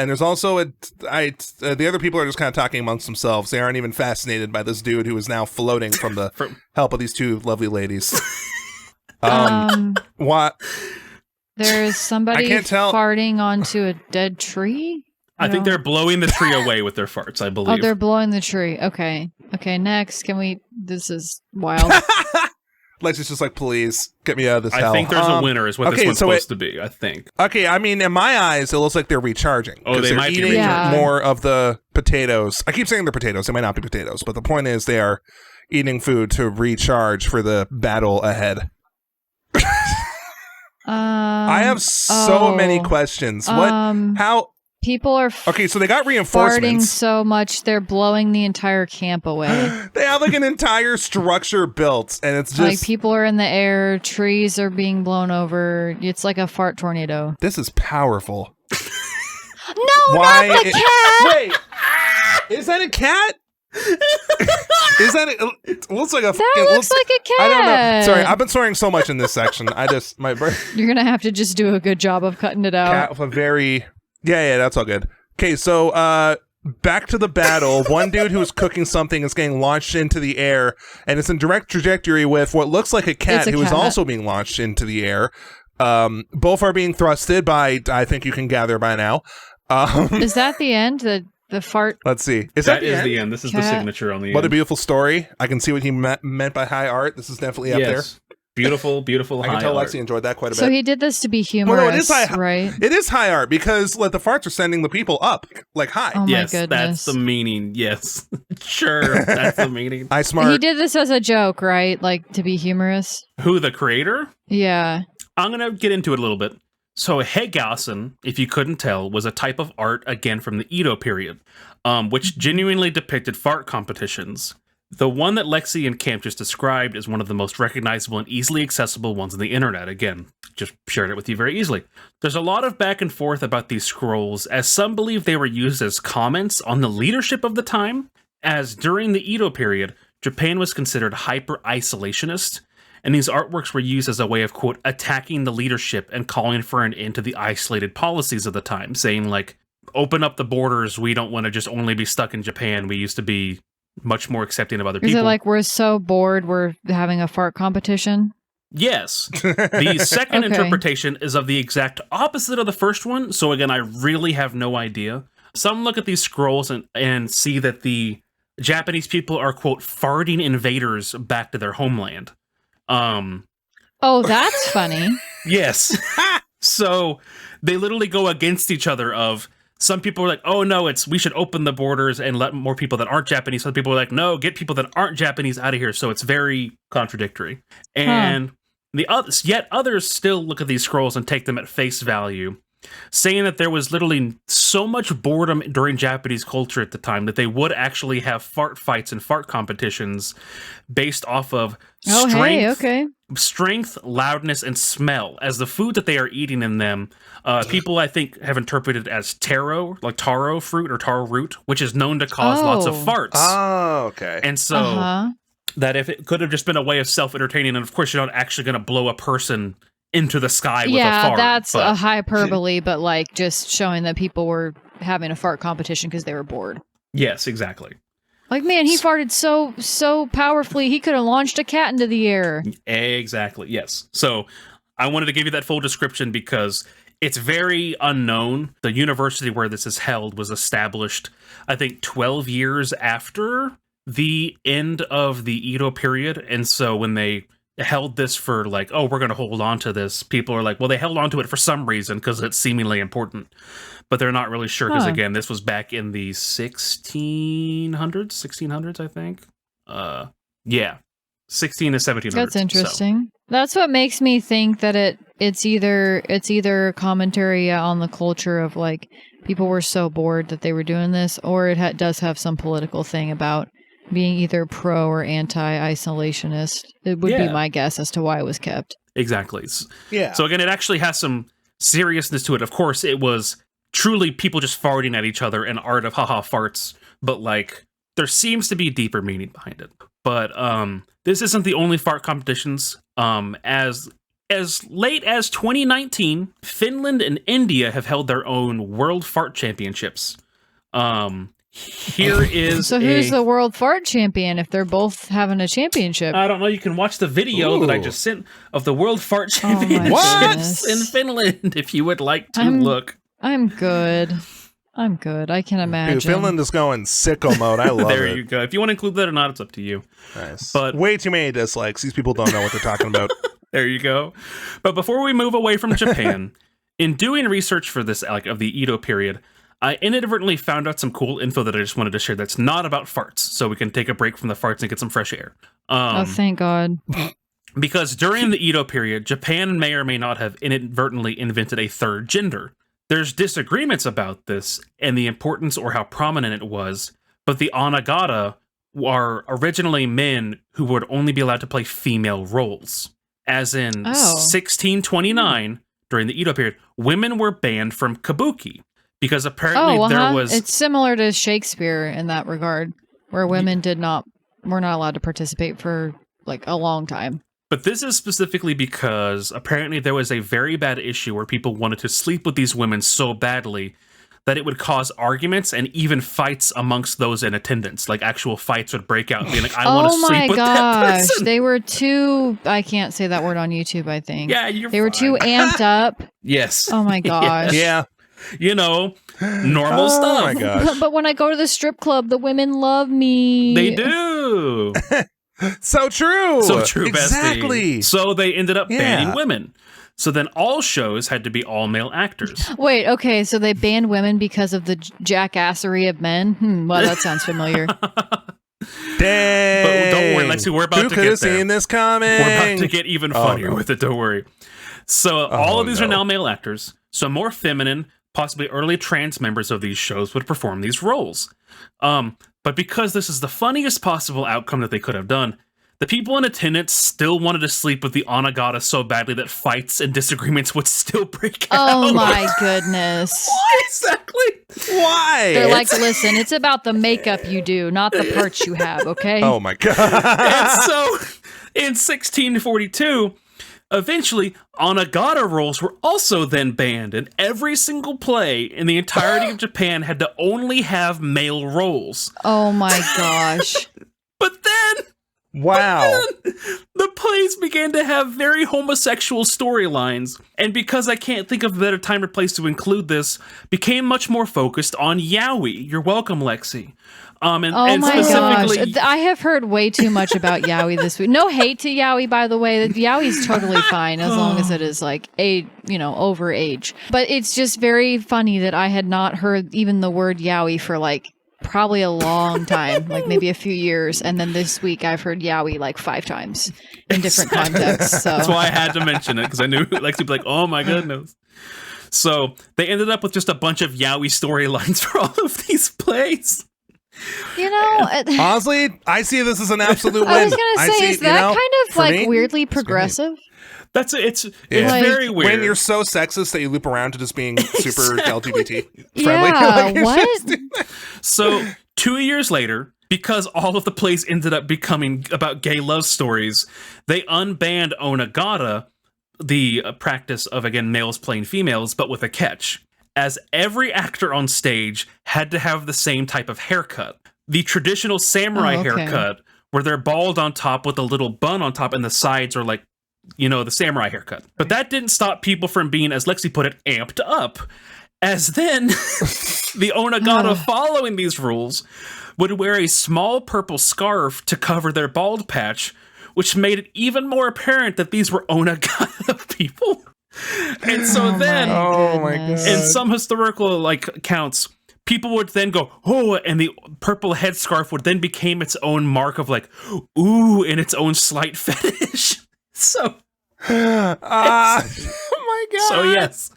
Speaker 2: And there's also the other people are just kind of talking amongst themselves. They aren't even fascinated by this dude who is now floating from the help of these two lovely ladies. What?
Speaker 3: There's somebody
Speaker 2: I can't tell.
Speaker 3: farting onto a dead tree?
Speaker 1: I think they're blowing the tree away with their farts, I believe.
Speaker 3: Oh, they're blowing the tree. Okay, next. This is wild.
Speaker 2: Lex is just like, please get me out of this hell.
Speaker 1: I think there's a winner is what this one's supposed to be, I think.
Speaker 2: Okay, I mean, in my eyes, it looks like they're recharging.
Speaker 1: Oh, they
Speaker 2: they're
Speaker 1: might be
Speaker 2: eating
Speaker 3: recharging.
Speaker 2: more of the potatoes. I keep saying they're potatoes. They might not be potatoes, but the point is they are eating food to recharge for the battle ahead. I have so many questions. How?
Speaker 3: People are
Speaker 2: Okay, so they got
Speaker 3: farting
Speaker 2: reinforcements.
Speaker 3: so much they're blowing the entire camp away.
Speaker 2: They have like an entire structure built, and it's just
Speaker 3: Like people are in the air, trees are being blown over. It's like a fart tornado.
Speaker 2: this is powerful.
Speaker 3: No,
Speaker 2: Why?
Speaker 3: not the cat.
Speaker 2: Wait, is that a cat? Is that it looks like a
Speaker 3: That looks like a cat.
Speaker 2: I don't know. Sorry, I've been swearing so much in this section. My
Speaker 3: You're gonna have to just do a good job of cutting it out.
Speaker 2: cat with a very yeah, that's all good. Okay, so back to the battle. One dude who is cooking something is getting launched into the air, and it's in direct trajectory with what looks like a cat who is also being launched into the air. Both are being thrusted by, I think you can gather by now.
Speaker 3: Is that the end? The fart?
Speaker 2: Let's see.
Speaker 1: That is the end. This is the
Speaker 3: Cat.
Speaker 1: signature on the
Speaker 2: What a
Speaker 1: end.
Speaker 2: beautiful story. I can see what he meant by high art. This is definitely up there.
Speaker 1: Beautiful, beautiful
Speaker 2: I
Speaker 1: high
Speaker 2: can tell
Speaker 1: art.
Speaker 2: Lexi enjoyed that quite a bit.
Speaker 3: So he did this to be humorous,
Speaker 2: Well, no, it is high,
Speaker 3: right?
Speaker 2: It is high art because like the farts are sending the people up, like high.
Speaker 3: Oh my
Speaker 1: Yes,
Speaker 3: goodness.
Speaker 1: that's the meaning. Yes. Sure, that's the meaning.
Speaker 2: I smart.
Speaker 3: He did this as a joke, right? Like to be humorous.
Speaker 1: Who, the creator?
Speaker 3: Yeah.
Speaker 1: I'm going to get into it a little bit. So Hegassen, if you couldn't tell, was a type of art, again, from the Edo period, which genuinely depicted fart competitions. The one that Lexi and Camp just described is one of the most recognizable and easily accessible ones on the internet. Again, just shared it with you very easily. There's a lot of back and forth about these scrolls, as some believe they were used as comments on the leadership of the time, as during the Edo period, Japan was considered hyper-isolationist, and these artworks were used as a way of, quote, attacking the leadership and calling for an end to the isolated policies of the time, saying, like, open up the borders, we don't want to just only be stuck in Japan, we used to be much more accepting of other people.
Speaker 3: Is it like we're so bored we're having a fart competition?
Speaker 1: Yes. The second
Speaker 3: Okay.
Speaker 1: interpretation is of the exact opposite of the first one, so again, I really have no idea. Some look at these scrolls and see that the Japanese people are, quote, farting invaders back to their homeland.
Speaker 3: Oh, that's funny.
Speaker 1: Yes. So they literally go against each other of some people were like, oh no, we should open the borders and let more people that aren't Japanese. Some people were like, no, get people that aren't Japanese out of here. So it's very contradictory. And others still look at these scrolls and take them at face value, saying that there was literally so much boredom during Japanese culture at the time that they would actually have fart fights and fart competitions based off of strength, loudness, and smell. As the food that they are eating in them, people I think have interpreted as taro, like taro fruit or taro root, which is known to cause lots of farts.
Speaker 2: Oh, okay.
Speaker 1: And so that if it could have just been a way of self-entertaining, and of course you're not actually going to blow a person into the sky with a fart. Yeah,
Speaker 3: that's a hyperbole, but like just showing that people were having a fart competition because they were bored.
Speaker 1: Yes, exactly.
Speaker 3: Like, man, he farted so powerfully, he could have launched a cat into the air.
Speaker 1: Exactly, yes. So I wanted to give you that full description because it's very unknown. The university where this is held was established, I think, 12 years after the end of the Edo period. And so when they held this for like, oh, we're going to hold on to this, people are like, well, they held on to it for some reason because it's seemingly important, but they're not really sure because again, this was back in the 1600s, I think. 16 to 1700s.
Speaker 3: That's interesting. So. That's what makes me think that it's either commentary on the culture of like people were so bored that they were doing this, or it does have some political thing about being either pro or anti-isolationist. It would be my guess as to why it was kept.
Speaker 1: Exactly. Yeah. So again, it actually has some seriousness to it. Of course, it was truly people just farting at each other and art of haha farts, but like there seems to be deeper meaning behind it. But this isn't the only fart competitions. As late as 2019, Finland and India have held their own World Fart Championships. Here is
Speaker 3: so who's the world fart champion if they're both having a championship?
Speaker 1: I don't know. You can watch the video that I just sent of the World Fart Championships in Finland if you would like to look.
Speaker 3: I'm good. I can imagine.
Speaker 2: Dude, Finland is going sicko mode. I love it.
Speaker 1: There you go. If you want to include that or not, it's up to you.
Speaker 2: Nice.
Speaker 1: But
Speaker 2: way too many dislikes. These people don't know what they're talking about.
Speaker 1: There you go. But before we move away from Japan, in doing research for this, like of the Edo period, I inadvertently found out some cool info that I just wanted to share that's not about farts, so we can take a break from the farts and get some fresh air.
Speaker 3: Oh, thank God.
Speaker 1: Because during the Edo period, Japan may or may not have inadvertently invented a third gender. There's disagreements about this and the importance or how prominent it was, but the Onagata are originally men who would only be allowed to play female roles. As in 1629, during the Edo period, women were banned from kabuki. Because apparently there was...
Speaker 3: It's similar to Shakespeare in that regard, where women were not allowed to participate for like a long time.
Speaker 1: But this is specifically because apparently there was a very bad issue where people wanted to sleep with these women so badly that it would cause arguments and even fights amongst those in attendance. Like actual fights would break out, being like, I want to sleep with that person.
Speaker 3: They were too... I can't say that word on YouTube, I think.
Speaker 1: Yeah,
Speaker 3: They were too amped up.
Speaker 1: Yes.
Speaker 3: Oh my gosh.
Speaker 2: Yeah.
Speaker 1: You know, normal stuff.
Speaker 2: Oh my gosh.
Speaker 3: But when I go to the strip club, the women love me.
Speaker 1: They do.
Speaker 2: So true.
Speaker 1: So true,
Speaker 2: exactly.
Speaker 1: Bestie. So they ended up banning women. So then all shows had to be all male actors.
Speaker 3: Wait, okay, so they banned women because of the jackassery of men? Well, that sounds familiar.
Speaker 2: Dang.
Speaker 1: But don't worry, Lexi, we're about to get there.
Speaker 2: Who could have seen this coming?
Speaker 1: We're about to get even funnier with it, don't worry. So all of these are now male actors. So more feminine, possibly early trans members of these shows would perform these roles. But because this is the funniest possible outcome that they could have done, the people in attendance still wanted to sleep with the Onagata so badly that fights and disagreements would still break out.
Speaker 3: Oh my goodness.
Speaker 1: Why exactly? Why?
Speaker 3: They're like, listen, it's about the makeup you do, not the parts you have, okay?
Speaker 2: Oh my God.
Speaker 1: And so in 1642, eventually, Onagata roles were also then banned, and every single play in the entirety of Japan had to only have male roles.
Speaker 3: Oh my gosh.
Speaker 1: But then...
Speaker 2: Wow.
Speaker 1: The plays plays began to have very homosexual storylines, and because I can't think of a better time or place to include this, became much more focused on yaoi. You're welcome, Lexi. And
Speaker 3: my
Speaker 1: specifically,
Speaker 3: gosh. I have heard way too much about yaoi this week. No hate to yaoi, by the way. Yaoi's totally fine as long as it is like over age. But it's just very funny that I had not heard even the word yaoi for like probably a long time, like maybe a few years. And then this week I've heard yaoi like 5 times in different contexts. So
Speaker 1: that's why I had to mention it, because I knew Lexi would be like, oh my goodness. So they ended up with just a bunch of yaoi storylines for all of these plays.
Speaker 3: You know,
Speaker 2: honestly, I see this as an absolute win.
Speaker 3: I was gonna say, is that kind of like
Speaker 2: me,
Speaker 3: weirdly progressive?
Speaker 1: It's
Speaker 3: Like,
Speaker 1: very weird.
Speaker 2: When you're so sexist that you loop around to just being super LGBT friendly.
Speaker 3: Yeah, what?
Speaker 1: So 2 years later, because all of the plays ended up becoming about gay love stories, they unbanned onagata, the practice of, again, males playing females, but with a catch. As every actor on stage had to have the same type of haircut. The traditional samurai haircut, where they're bald on top with a little bun on top and the sides are like, the samurai haircut. But that didn't stop people from being, as Lexi put it, amped up. As then, the onagata following these rules would wear a small purple scarf to cover their bald patch, which made it even more apparent that these were onagata people. And so then, in some historical accounts, people would then go, oh, and the purple headscarf would then become its own mark of like, ooh, and its own slight fetish. So,
Speaker 2: oh my god.
Speaker 1: So yes,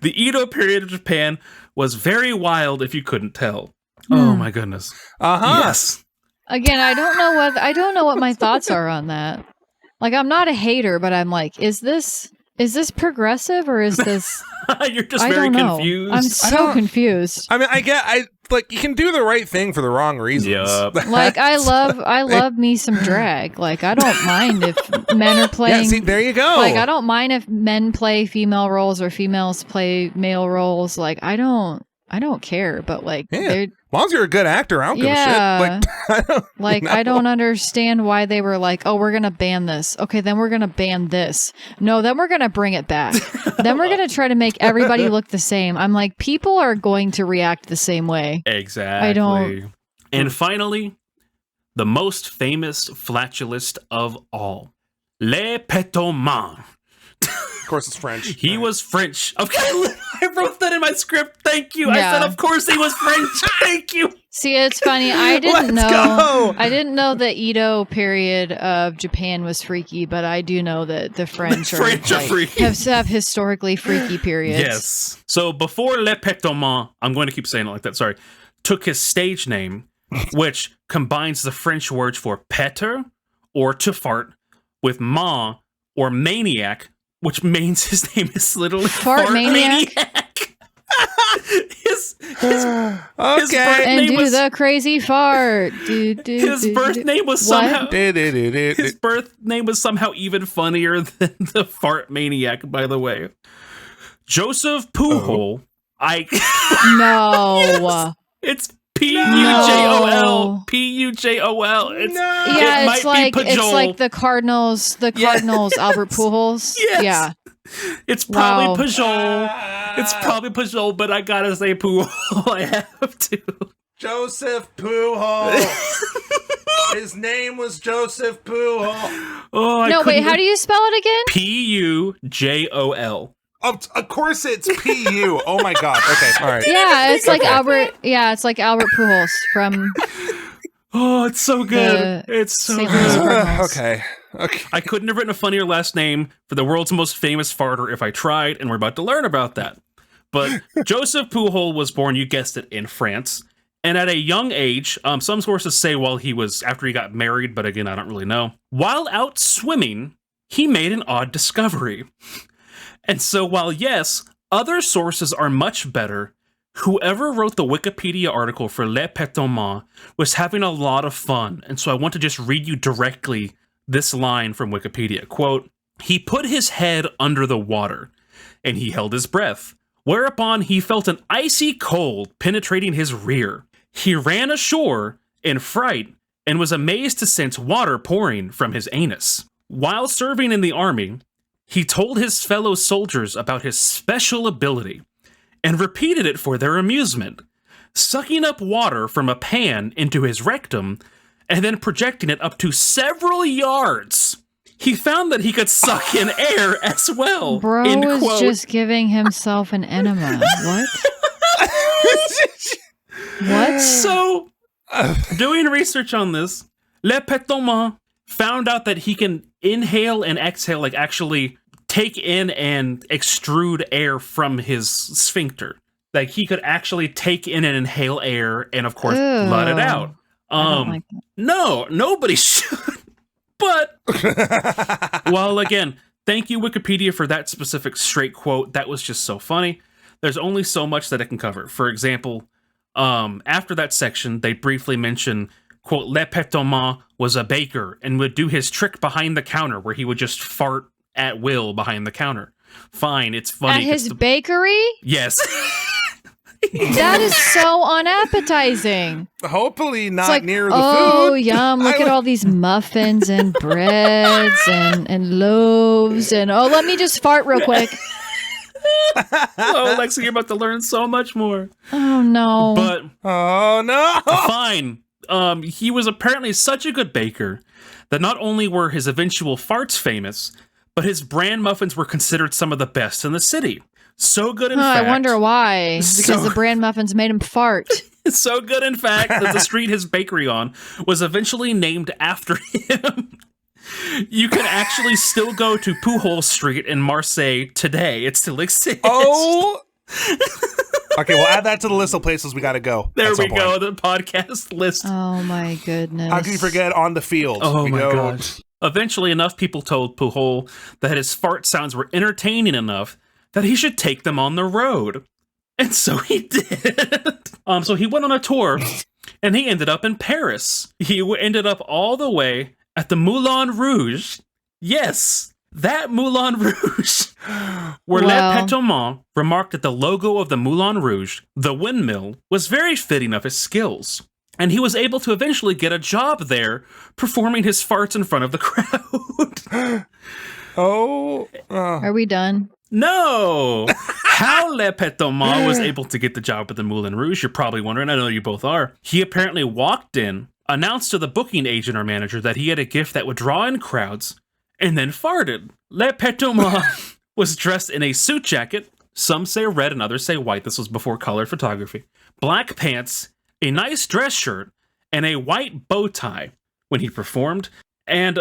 Speaker 1: the Edo period of Japan was very wild, if you couldn't tell. Oh my goodness. Yes.
Speaker 3: Again, I don't know what my thoughts are on that. Like, I'm not a hater, but I'm like, is this progressive or is this?
Speaker 1: You're just very confused.
Speaker 3: I'm so confused.
Speaker 2: I mean, you can do the right thing for the wrong reasons.
Speaker 1: Yep.
Speaker 3: Like, I love me some drag. Like, I don't mind if men are playing.
Speaker 2: Yeah, see, there you go.
Speaker 3: Like, I don't mind if men play female roles or females play male roles. Like, I don't care. But like,
Speaker 2: as long as you're a good actor, I don't give a shit.
Speaker 3: I don't understand why they were like, oh, we're gonna ban this. Okay, then we're gonna ban this. No, then we're gonna bring it back. Then we're gonna try to make everybody look the same. I'm like, people are going to react the same way.
Speaker 1: Exactly.
Speaker 3: I don't.
Speaker 1: And finally, the most famous flatulist of all, Le Pétomant.
Speaker 2: Of course, it's French.
Speaker 1: He was French. Okay, I wrote that in my script. Thank you. Yeah. I said, of course, he was French. Thank you.
Speaker 3: See, it's funny. I didn't know. I didn't know the Edo period of Japan was freaky, but I do know that the French are freaky. Have historically freaky periods.
Speaker 1: Yes. So before Le Pétomant, I'm going to keep saying it like that. Sorry, took his stage name, which combines the French words for péter or to fart with ma or maniac, which means his name is literally Fart Maniac. his
Speaker 2: okay.
Speaker 3: And do the crazy fart.
Speaker 1: His birth name was somehow even funnier than the Fart Maniac, by the way. Joseph Pujol.
Speaker 3: No.
Speaker 1: Yes, it's Pujol. Pujol.
Speaker 3: It's like the Cardinals Albert Pujols.
Speaker 1: Yes.
Speaker 3: Yeah.
Speaker 1: It's probably Pujol. It's probably Pujol, but I gotta say Pujol. I have to.
Speaker 2: Joseph Pujol. His name was Joseph Pujol.
Speaker 3: No, wait, how do you spell it again?
Speaker 1: Pujol.
Speaker 2: Of course it's Pu. Oh my god. Okay, all right.
Speaker 3: Yeah, it's like Albert. Yeah, it's like Albert Pujols from.
Speaker 1: Oh, it's so good. It's so good.
Speaker 2: Okay.
Speaker 1: I couldn't have written a funnier last name for the world's most famous farter if I tried, and we're about to learn about that. But Joseph Pujol was born, you guessed it, in France. And at a young age, some sources say after he got married, but again, I don't really know. While out swimming, he made an odd discovery. And so while yes, other sources are much better, whoever wrote the Wikipedia article for Le Pétomant was having a lot of fun. And so I want to just read you directly this line from Wikipedia. Quote, "He put his head under the water, and he held his breath, whereupon he felt an icy cold penetrating his rear. He ran ashore in fright and was amazed to sense water pouring from his anus. While serving in the army, he told his fellow soldiers about his special ability and repeated it for their amusement, sucking up water from a pan into his rectum and then projecting it up to several yards. He found that he could suck in air as well.
Speaker 3: Bro was just giving himself an enema. What? What?
Speaker 1: So, doing research on this, Le Pétomant found out that he can inhale and exhale, like actually take in and extrude air from his sphincter. Like he could actually take in and inhale air and, of course, let it out.
Speaker 3: I don't like that.
Speaker 1: No, nobody should. But, well, again, thank you, Wikipedia, for that specific straight quote. That was just so funny. There's only so much that it can cover. For example, after that section, they briefly mention, quote, Le Pétomant was a baker and would do his trick behind the counter where he would just fart at will behind the counter. Fine, it's funny.
Speaker 3: At his bakery?
Speaker 1: Yes.
Speaker 3: That is so unappetizing.
Speaker 2: Hopefully not
Speaker 3: It's
Speaker 2: near the
Speaker 3: oh,
Speaker 2: food.
Speaker 3: yum, look at all these muffins and breads and loaves and, oh, let me just fart real quick.
Speaker 1: Oh, Lexi, you're about to learn so much more.
Speaker 3: Oh, no.
Speaker 1: But,
Speaker 2: Oh, no.
Speaker 1: fine. He was apparently such a good baker that not only were his eventual farts famous, but his bran muffins were considered some of the best in the city. So good, in fact.
Speaker 3: I wonder why. Because
Speaker 1: So-
Speaker 3: the bran muffins made him fart.
Speaker 1: So good, in fact, that the street his bakery on was eventually named after him. You can actually still go to Pujol Street in Marseille today. It still exists.
Speaker 2: Oh. Okay, we'll add that to the list of places we got to go.
Speaker 1: There
Speaker 2: at some
Speaker 1: we go,
Speaker 2: point.
Speaker 1: the podcast list.
Speaker 3: Oh, my goodness.
Speaker 2: How can you forget on the field?
Speaker 1: Oh
Speaker 2: We
Speaker 1: my
Speaker 2: go-
Speaker 1: gosh. Eventually, enough people told Pujol that his fart sounds were entertaining enough that he should take them on the road. And so he did. So he went on a tour, and he ended up in Paris. He ended up all the way at the Moulin Rouge. Yes, that Moulin Rouge. Where
Speaker 3: Wow.
Speaker 1: Le Pétomant remarked that the logo of the Moulin Rouge, the windmill, was very fitting of his skills. And he was able to eventually get a job there, performing his farts in front of the crowd.
Speaker 2: Oh.
Speaker 3: Are we done?
Speaker 1: No! How Le Pétomant was able to get the job at the Moulin Rouge, you're probably wondering. I know you both are. He apparently walked in, announced to the booking agent or manager that he had a gift that would draw in crowds, and then farted. Le Pétomant was dressed in a suit jacket. Some say red and others say white. This was before color photography. Black pants, a nice dress shirt, and a white bow tie when he performed. And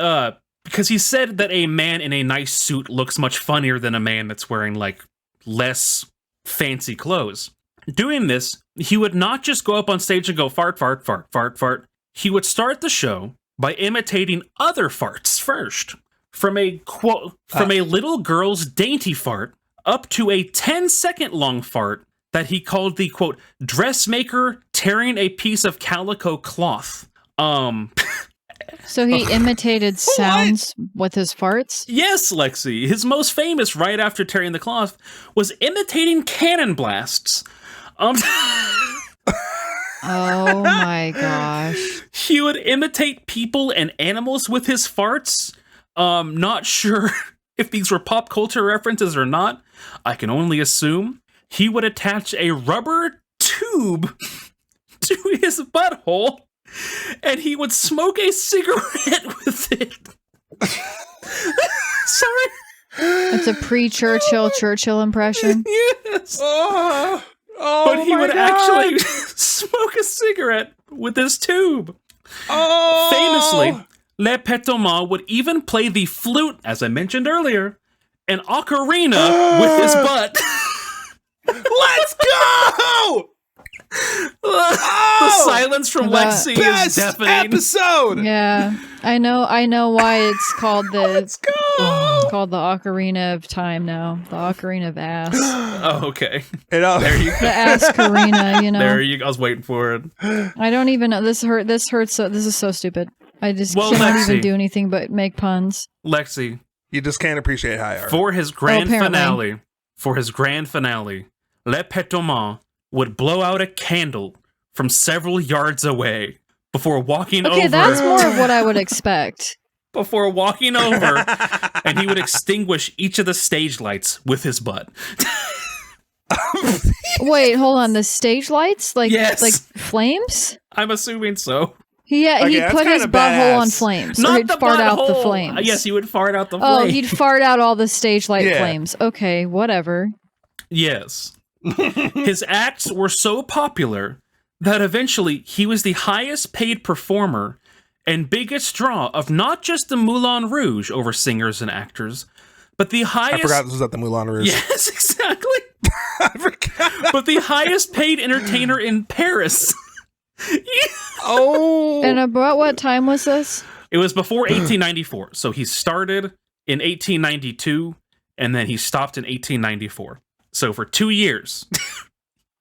Speaker 1: because he said that a man in a nice suit looks much funnier than a man that's wearing, like, less fancy clothes. Doing this, he would not just go up on stage and go fart, fart, fart, fart, fart. He would start the show by imitating other farts first. From a little girl's dainty fart up to a 10-second long fart that he called the, quote, dressmaker tearing a piece of calico cloth.
Speaker 3: So he imitated sounds with his farts?
Speaker 1: Yes, Lexi. His most famous, right after tearing the cloth, was imitating cannon blasts.
Speaker 3: Oh my gosh.
Speaker 1: He would imitate people and animals with his farts. Not sure if these were pop culture references or not. I can only assume. He would attach a rubber tube to his butthole, and he would smoke a cigarette with it. Sorry.
Speaker 3: It's a pre-Churchill impression.
Speaker 1: Yes.
Speaker 2: Oh,
Speaker 1: But he
Speaker 2: my
Speaker 1: would
Speaker 2: God.
Speaker 1: actually smoke a cigarette with his tube.
Speaker 2: Oh.
Speaker 1: Famously, Le Pétomant would even play the flute, as I mentioned earlier, an ocarina with his butt.
Speaker 2: Let's go!
Speaker 1: The silence from Lexi is
Speaker 2: Best
Speaker 1: deafening.
Speaker 2: episode.
Speaker 3: Yeah. I know why it's called
Speaker 2: Let's go.
Speaker 3: it's called the Ocarina of Time now. The Ocarina of Ass.
Speaker 1: Oh, okay.
Speaker 2: There
Speaker 1: you
Speaker 3: The Ass Karina, you know.
Speaker 1: There you go. I was waiting for it.
Speaker 3: I don't even know. This hurts. So this is so stupid. I just
Speaker 1: Well,
Speaker 3: cannot
Speaker 1: Lexi.
Speaker 3: even do anything but make puns.
Speaker 1: Lexi,
Speaker 2: You just can't appreciate high art.
Speaker 1: for his grand
Speaker 3: apparently.
Speaker 1: finale, Le Pétomant would blow out a candle from several yards away before walking over.
Speaker 3: Okay, that's more of what I would expect.
Speaker 1: before walking over, and he would extinguish each of the stage lights with his butt.
Speaker 3: Wait, hold on. The stage lights? Like flames?
Speaker 1: I'm assuming so.
Speaker 3: Yeah,
Speaker 2: Okay,
Speaker 3: he'd
Speaker 2: that's
Speaker 3: put his
Speaker 2: kinda
Speaker 3: butthole on
Speaker 2: badass.
Speaker 3: flames.
Speaker 1: Not
Speaker 3: or he'd
Speaker 1: the
Speaker 3: fart out the
Speaker 1: butthole.
Speaker 3: flames.
Speaker 1: Yes, he would fart out the
Speaker 3: Oh,
Speaker 1: flame.
Speaker 3: he'd fart out all the stage light
Speaker 2: Yeah.
Speaker 3: flames. Okay, whatever.
Speaker 1: Yes. His acts were so popular that eventually he was the highest paid performer and biggest draw of not just the Moulin Rouge over singers and actors, but the highest...
Speaker 2: I forgot this was at the Moulin Rouge.
Speaker 1: Yes, exactly.
Speaker 2: I forgot.
Speaker 1: But the highest paid entertainer in Paris.
Speaker 2: Oh.
Speaker 3: And about what time was this?
Speaker 1: It was before 1894. So he started in 1892, and then he stopped in 1894. So for 2 years,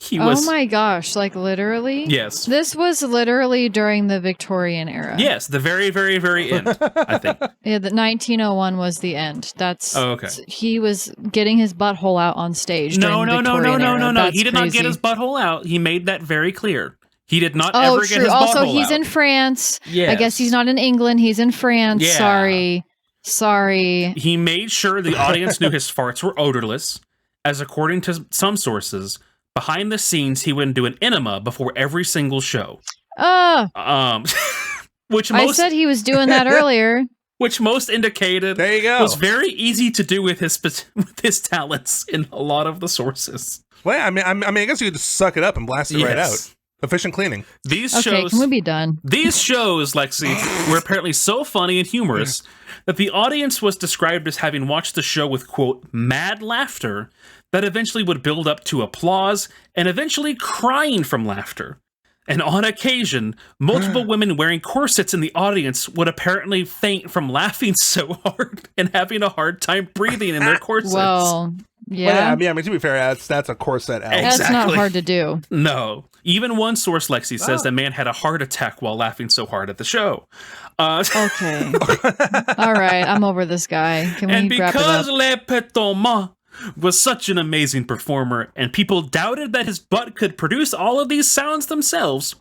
Speaker 1: he was...
Speaker 3: Oh my gosh, like literally?
Speaker 1: Yes.
Speaker 3: This was literally during the Victorian era.
Speaker 1: Yes, the very, very, very end, I think.
Speaker 3: Yeah, the 1901 was the end. That's
Speaker 1: okay.
Speaker 3: He was getting his butthole out on stage.
Speaker 1: No.
Speaker 3: during the Victorian era. That's
Speaker 1: He did not
Speaker 3: crazy.
Speaker 1: get his butthole out. He made that very clear. He did not
Speaker 3: Oh,
Speaker 1: ever
Speaker 3: true.
Speaker 1: get his butthole
Speaker 3: Also, he's
Speaker 1: out.
Speaker 3: in France.
Speaker 1: Yes.
Speaker 3: I guess he's not in England. He's in France.
Speaker 1: Yeah.
Speaker 3: Sorry.
Speaker 1: He made sure the audience knew his farts were odorless, as according to some sources, behind the scenes he would do an enema before every single show. Which
Speaker 3: I
Speaker 1: most
Speaker 3: said he was doing that earlier.
Speaker 1: which most indicated
Speaker 2: There you go.
Speaker 1: was very easy to do with his talents in a lot of the sources.
Speaker 2: Well, I mean, I guess you could just suck it up and blast it right
Speaker 1: Yes.
Speaker 2: out. Efficient cleaning.
Speaker 1: These
Speaker 3: Okay,
Speaker 1: shows
Speaker 3: can we be done?
Speaker 1: These shows, Lexi, were apparently so funny and humorous that the audience was described as having watched the show with, quote, mad laughter that eventually would build up to applause and eventually crying from laughter. And on occasion, multiple women wearing corsets in the audience would apparently faint from laughing so hard and having a hard time breathing in their corsets.
Speaker 3: Well,
Speaker 2: Well,
Speaker 3: yeah.
Speaker 2: I mean, to be fair, that's a corset out.
Speaker 3: That's not
Speaker 1: exactly.
Speaker 3: hard to do.
Speaker 1: No. Even one source, Lexi, says that man had a heart attack while laughing so hard at the show.
Speaker 3: Okay. All right, I'm over this guy. Can we
Speaker 1: And
Speaker 3: wrap it
Speaker 1: because
Speaker 3: up?
Speaker 1: Le Pétomant was such an amazing performer, and people doubted that his butt could produce all of these sounds themselves,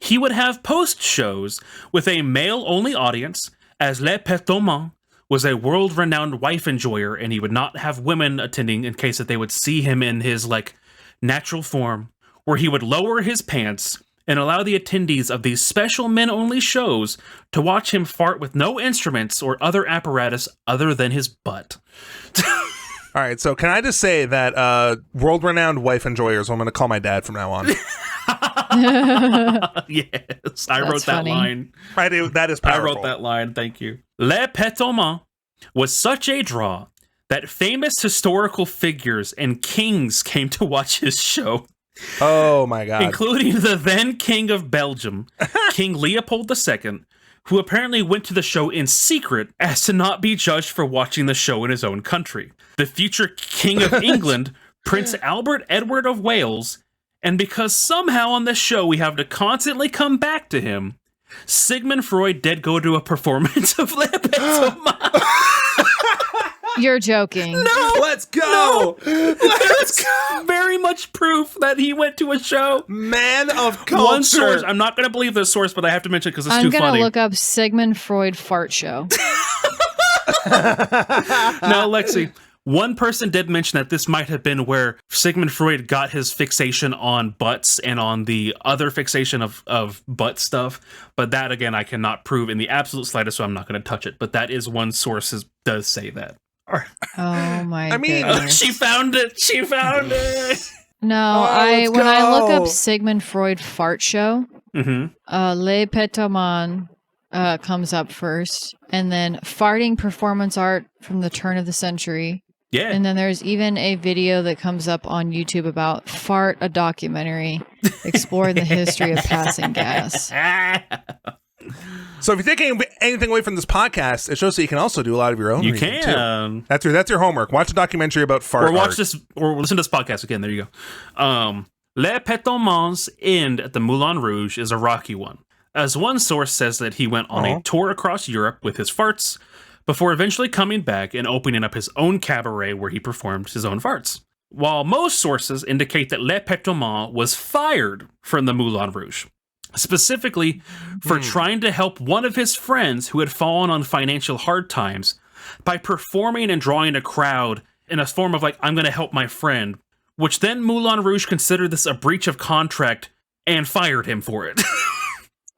Speaker 1: he would have post shows with a male-only audience, as Le Pétomant was a world-renowned wife enjoyer, and he would not have women attending in case that they would see him in his, natural form, where he would lower his pants and allow the attendees of these special men-only shows to watch him fart with no instruments or other apparatus other than his butt.
Speaker 2: All right, so can I just say that world-renowned wife enjoyers, I'm going to call my dad from now on.
Speaker 1: Yes, I wrote that
Speaker 3: funny.
Speaker 1: line.
Speaker 2: That is
Speaker 1: I
Speaker 2: powerful.
Speaker 1: wrote that line, thank you. Le Pétomant was such a draw that famous historical figures and kings came to watch his show,
Speaker 2: Oh, my God.
Speaker 1: including the then King of Belgium, King Leopold II, who apparently went to the show in secret as to not be judged for watching the show in his own country. The future King of England, Prince Albert Edward of Wales, and because somehow on this show we have to constantly come back to him, Sigmund Freud did go to a performance of Le Pétomant.
Speaker 3: You're joking.
Speaker 1: No!
Speaker 2: Let's go!
Speaker 1: Let's go! Very much proof that he went to a show.
Speaker 2: Man of culture.
Speaker 1: One source. I'm not going to believe this source, but I have to mention because it's too
Speaker 3: I'm
Speaker 1: funny.
Speaker 3: gonna look up Sigmund Freud fart show.
Speaker 1: Now, Lexi, one person did mention that this might have been where Sigmund Freud got his fixation on butts and on the other fixation of butt stuff. But that, again, I cannot prove in the absolute slightest, so I'm not going to touch it. But that is one source does say that.
Speaker 3: Oh my
Speaker 2: I mean,
Speaker 3: goodness.
Speaker 1: She found it. She found it.
Speaker 3: No,
Speaker 2: let's
Speaker 3: when I look
Speaker 2: go.
Speaker 3: up Sigmund Freud fart show,
Speaker 1: Mm-hmm.
Speaker 3: Le Pétomant comes up first, and then farting performance art from the turn of the century.
Speaker 1: Yeah.
Speaker 3: And then there's even a video that comes up on YouTube about Fart, a documentary exploring the history of passing gas.
Speaker 2: So if you're taking anything away from this podcast, it shows that you can also do a lot of your own
Speaker 1: You
Speaker 2: reading,
Speaker 1: can.
Speaker 2: too. That's your homework. Watch a documentary about fart
Speaker 1: Or watch
Speaker 2: art.
Speaker 1: this, or listen to this podcast again. There you go. Le Pétomant's end at the Moulin Rouge is a rocky one, as one source says that he went on a tour across Europe with his farts before eventually coming back and opening up his own cabaret where he performed his own farts. While most sources indicate that Le Pétomant was fired from the Moulin Rouge. specifically for trying to help one of his friends who had fallen on financial hard times by performing and drawing a crowd in a form of like, I'm going to help my friend, which then Moulin Rouge considered this a breach of contract and fired him for it.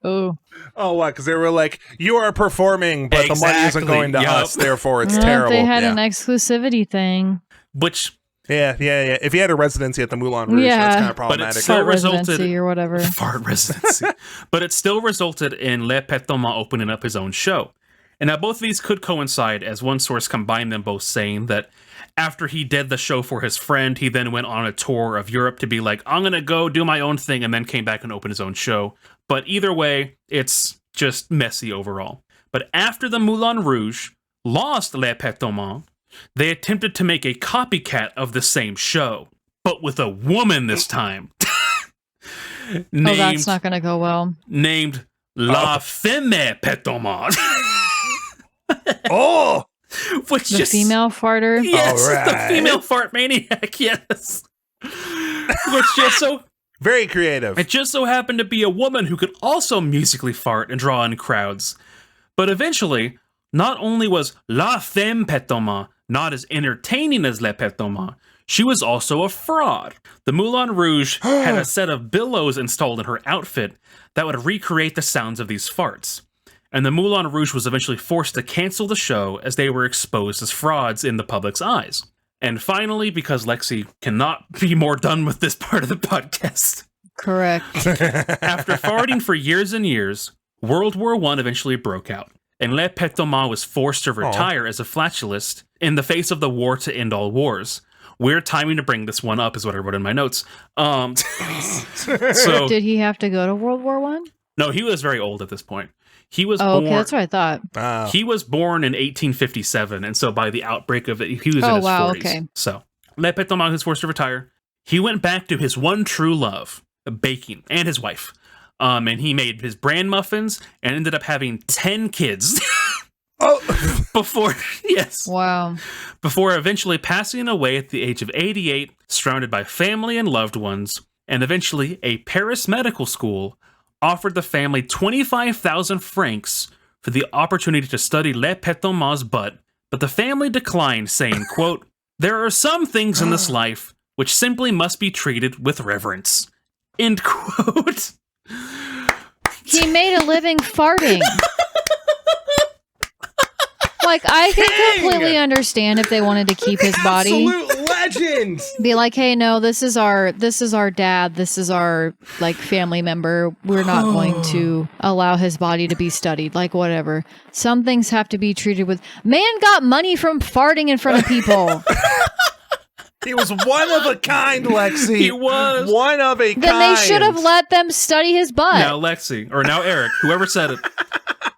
Speaker 3: Oh.
Speaker 2: Oh, what? Because they were like, you are performing, but the money isn't going to us, therefore it's
Speaker 3: Well,
Speaker 2: terrible.
Speaker 3: They had an exclusivity thing.
Speaker 1: Which...
Speaker 2: Yeah. If he had a residency at the Moulin Rouge, that's kind of problematic.
Speaker 1: But it still resulted
Speaker 3: or whatever.
Speaker 1: Fart residency. But it still resulted in Le Pet Thomas opening up his own show. And now both of these could coincide, as one source combined them both, saying that after he did the show for his friend, he then went on a tour of Europe to be like, I'm going to go do my own thing, and then came back and opened his own show. But either way, it's just messy overall. But after the Moulin Rouge lost Le Pet Thomas, they attempted to make a copycat of the same show, but with a woman this time.
Speaker 3: That's not going to go well.
Speaker 1: Named La Femme Pet Thomas.
Speaker 2: Oh!
Speaker 1: Which
Speaker 3: the female farter?
Speaker 1: Yes,
Speaker 2: right.
Speaker 1: The female fart maniac, yes. Which just so...
Speaker 2: Very creative.
Speaker 1: It just so happened to be a woman who could also musically fart and draw in crowds. But eventually, not only was La Femme Pet Thomas not as entertaining as Le Pet Thomas, she was also a fraud. The Moulin Rouge had a set of billows installed in her outfit that would recreate the sounds of these farts. And the Moulin Rouge was eventually forced to cancel the show as they were exposed as frauds in the public's eyes. And finally, because Lexi cannot be more done with this part of the podcast.
Speaker 3: Correct.
Speaker 1: After farting for years and years, World War I eventually broke out. And Le Pet Thomas was forced to retire as a flatulist in the face of the war to end all wars. Weird timing to bring this one up is what I wrote in my notes. So
Speaker 3: did he have to go to World War I?
Speaker 1: No, he was very old at this point. He was born.
Speaker 3: Okay, that's what I thought.
Speaker 1: He was born in 1857, and so by the outbreak of it, he was in his 40s. Okay. So Le Pet Thomas was forced to retire. He went back to his one true love, baking, and his wife. And he made his bran muffins and ended up having 10 kids. Before eventually passing away at the age of 88, surrounded by family and loved ones, and eventually a Paris medical school offered the family 25,000 francs for the opportunity to study Le Pet Thomas' butt, but the family declined, saying, quote, "There are some things in this life which simply must be treated with reverence." End quote.
Speaker 3: He made a living farting. Like, I can completely understand if they wanted to keep his body.
Speaker 2: Absolute legend.
Speaker 3: Be like, hey, no, this is our dad. This is our like family member. We're not going to allow his body to be studied. Like, whatever. Some things have to be treated with. Man got money from farting in front of people.
Speaker 2: He was one of a kind, Lexi.
Speaker 1: He was
Speaker 2: one of a kind.
Speaker 3: Then they should have let them study his butt.
Speaker 1: Now, Lexi, or now Eric, whoever said it,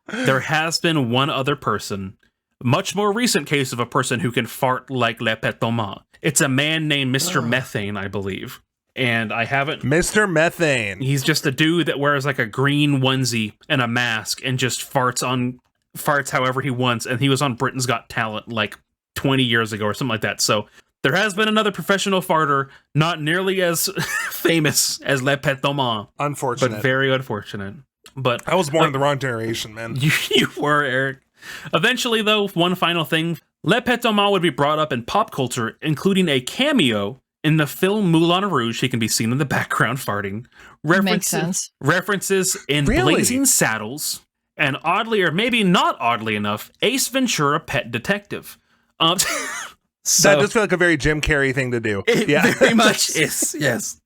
Speaker 1: there has been one other person, much more recent case of a person who can fart like Le Pet Thomas. It's a man named Mr. Methane, I believe. And I haven't...
Speaker 2: Mr. Methane.
Speaker 1: He's just a dude that wears like a green onesie and a mask and just farts however he wants. And he was on Britain's Got Talent like 20 years ago or something like that. So there has been another professional farter, not nearly as famous as Le Pet Thomas.
Speaker 2: Unfortunate.
Speaker 1: But very unfortunate. But
Speaker 2: I was born in the wrong generation, man.
Speaker 1: You were, Eric. Eventually, though, one final thing. Le Pet Thomas would be brought up in pop culture, including a cameo in the film Moulin Rouge. He can be seen in the background farting.
Speaker 3: Makes sense.
Speaker 1: References in Blazing Saddles, and oddly, or maybe not oddly enough, Ace Ventura: Pet Detective. So,
Speaker 2: that does feel like a very Jim Carrey thing to do.
Speaker 1: It very much is, yes.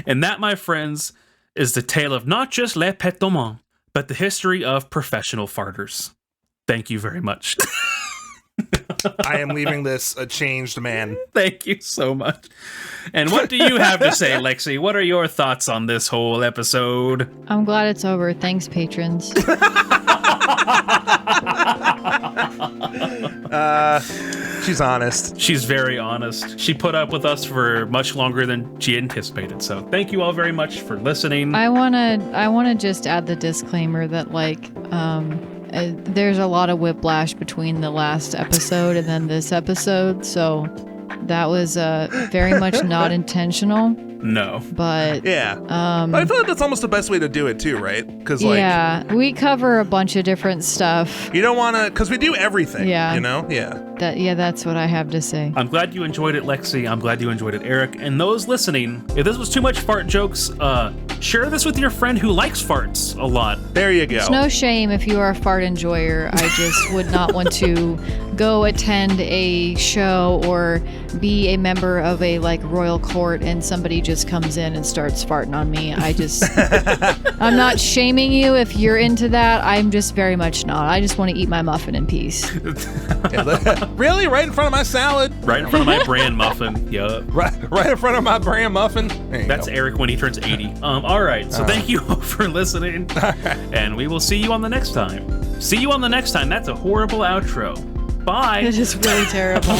Speaker 1: And that, my friends, is the tale of not just Le Pet Thomas, but the history of professional farters. Thank you very much.
Speaker 2: I am leaving this a changed man.
Speaker 1: Thank you so much. And what do you have to say, Lexi? What are your thoughts on this whole episode?
Speaker 3: I'm glad it's over. Thanks, patrons.
Speaker 2: She's honest.
Speaker 1: She's very honest. She put up with us for much longer than she anticipated. So thank you all very much for listening.
Speaker 3: I wanna just add the disclaimer that there's a lot of whiplash between the last episode and then this episode, so that was very much not intentional.
Speaker 1: No.
Speaker 3: But
Speaker 2: Yeah. But I feel like that's almost the best way to do it too, right? Because like,
Speaker 3: yeah, we cover a bunch of different stuff.
Speaker 2: you don't want to, because we do everything.
Speaker 3: Yeah.
Speaker 2: You know? Yeah.
Speaker 3: That's what I have to say.
Speaker 1: I'm glad you enjoyed it, Lexi. I'm glad you enjoyed it, Eric. And those listening, if this was too much fart jokes, share this with your friend who likes farts a lot.
Speaker 2: There you go.
Speaker 3: It's no shame if you are a fart enjoyer. I just would not want to go attend a show or be a member of a like royal court and somebody just comes in and starts farting on me. I'm not shaming you if you're into that. I'm just very much not. I just want to eat my muffin in peace.
Speaker 2: Really? Right in front of my salad?
Speaker 1: Right in front of my bran muffin. Yup.
Speaker 2: Right in front of my bran muffin?
Speaker 1: That's
Speaker 2: go.
Speaker 1: Eric when he turns 80. All right. So thank you all for listening. And we will see you on the next time. See you on the next time. That's a horrible outro. Bye.
Speaker 3: It is really terrible.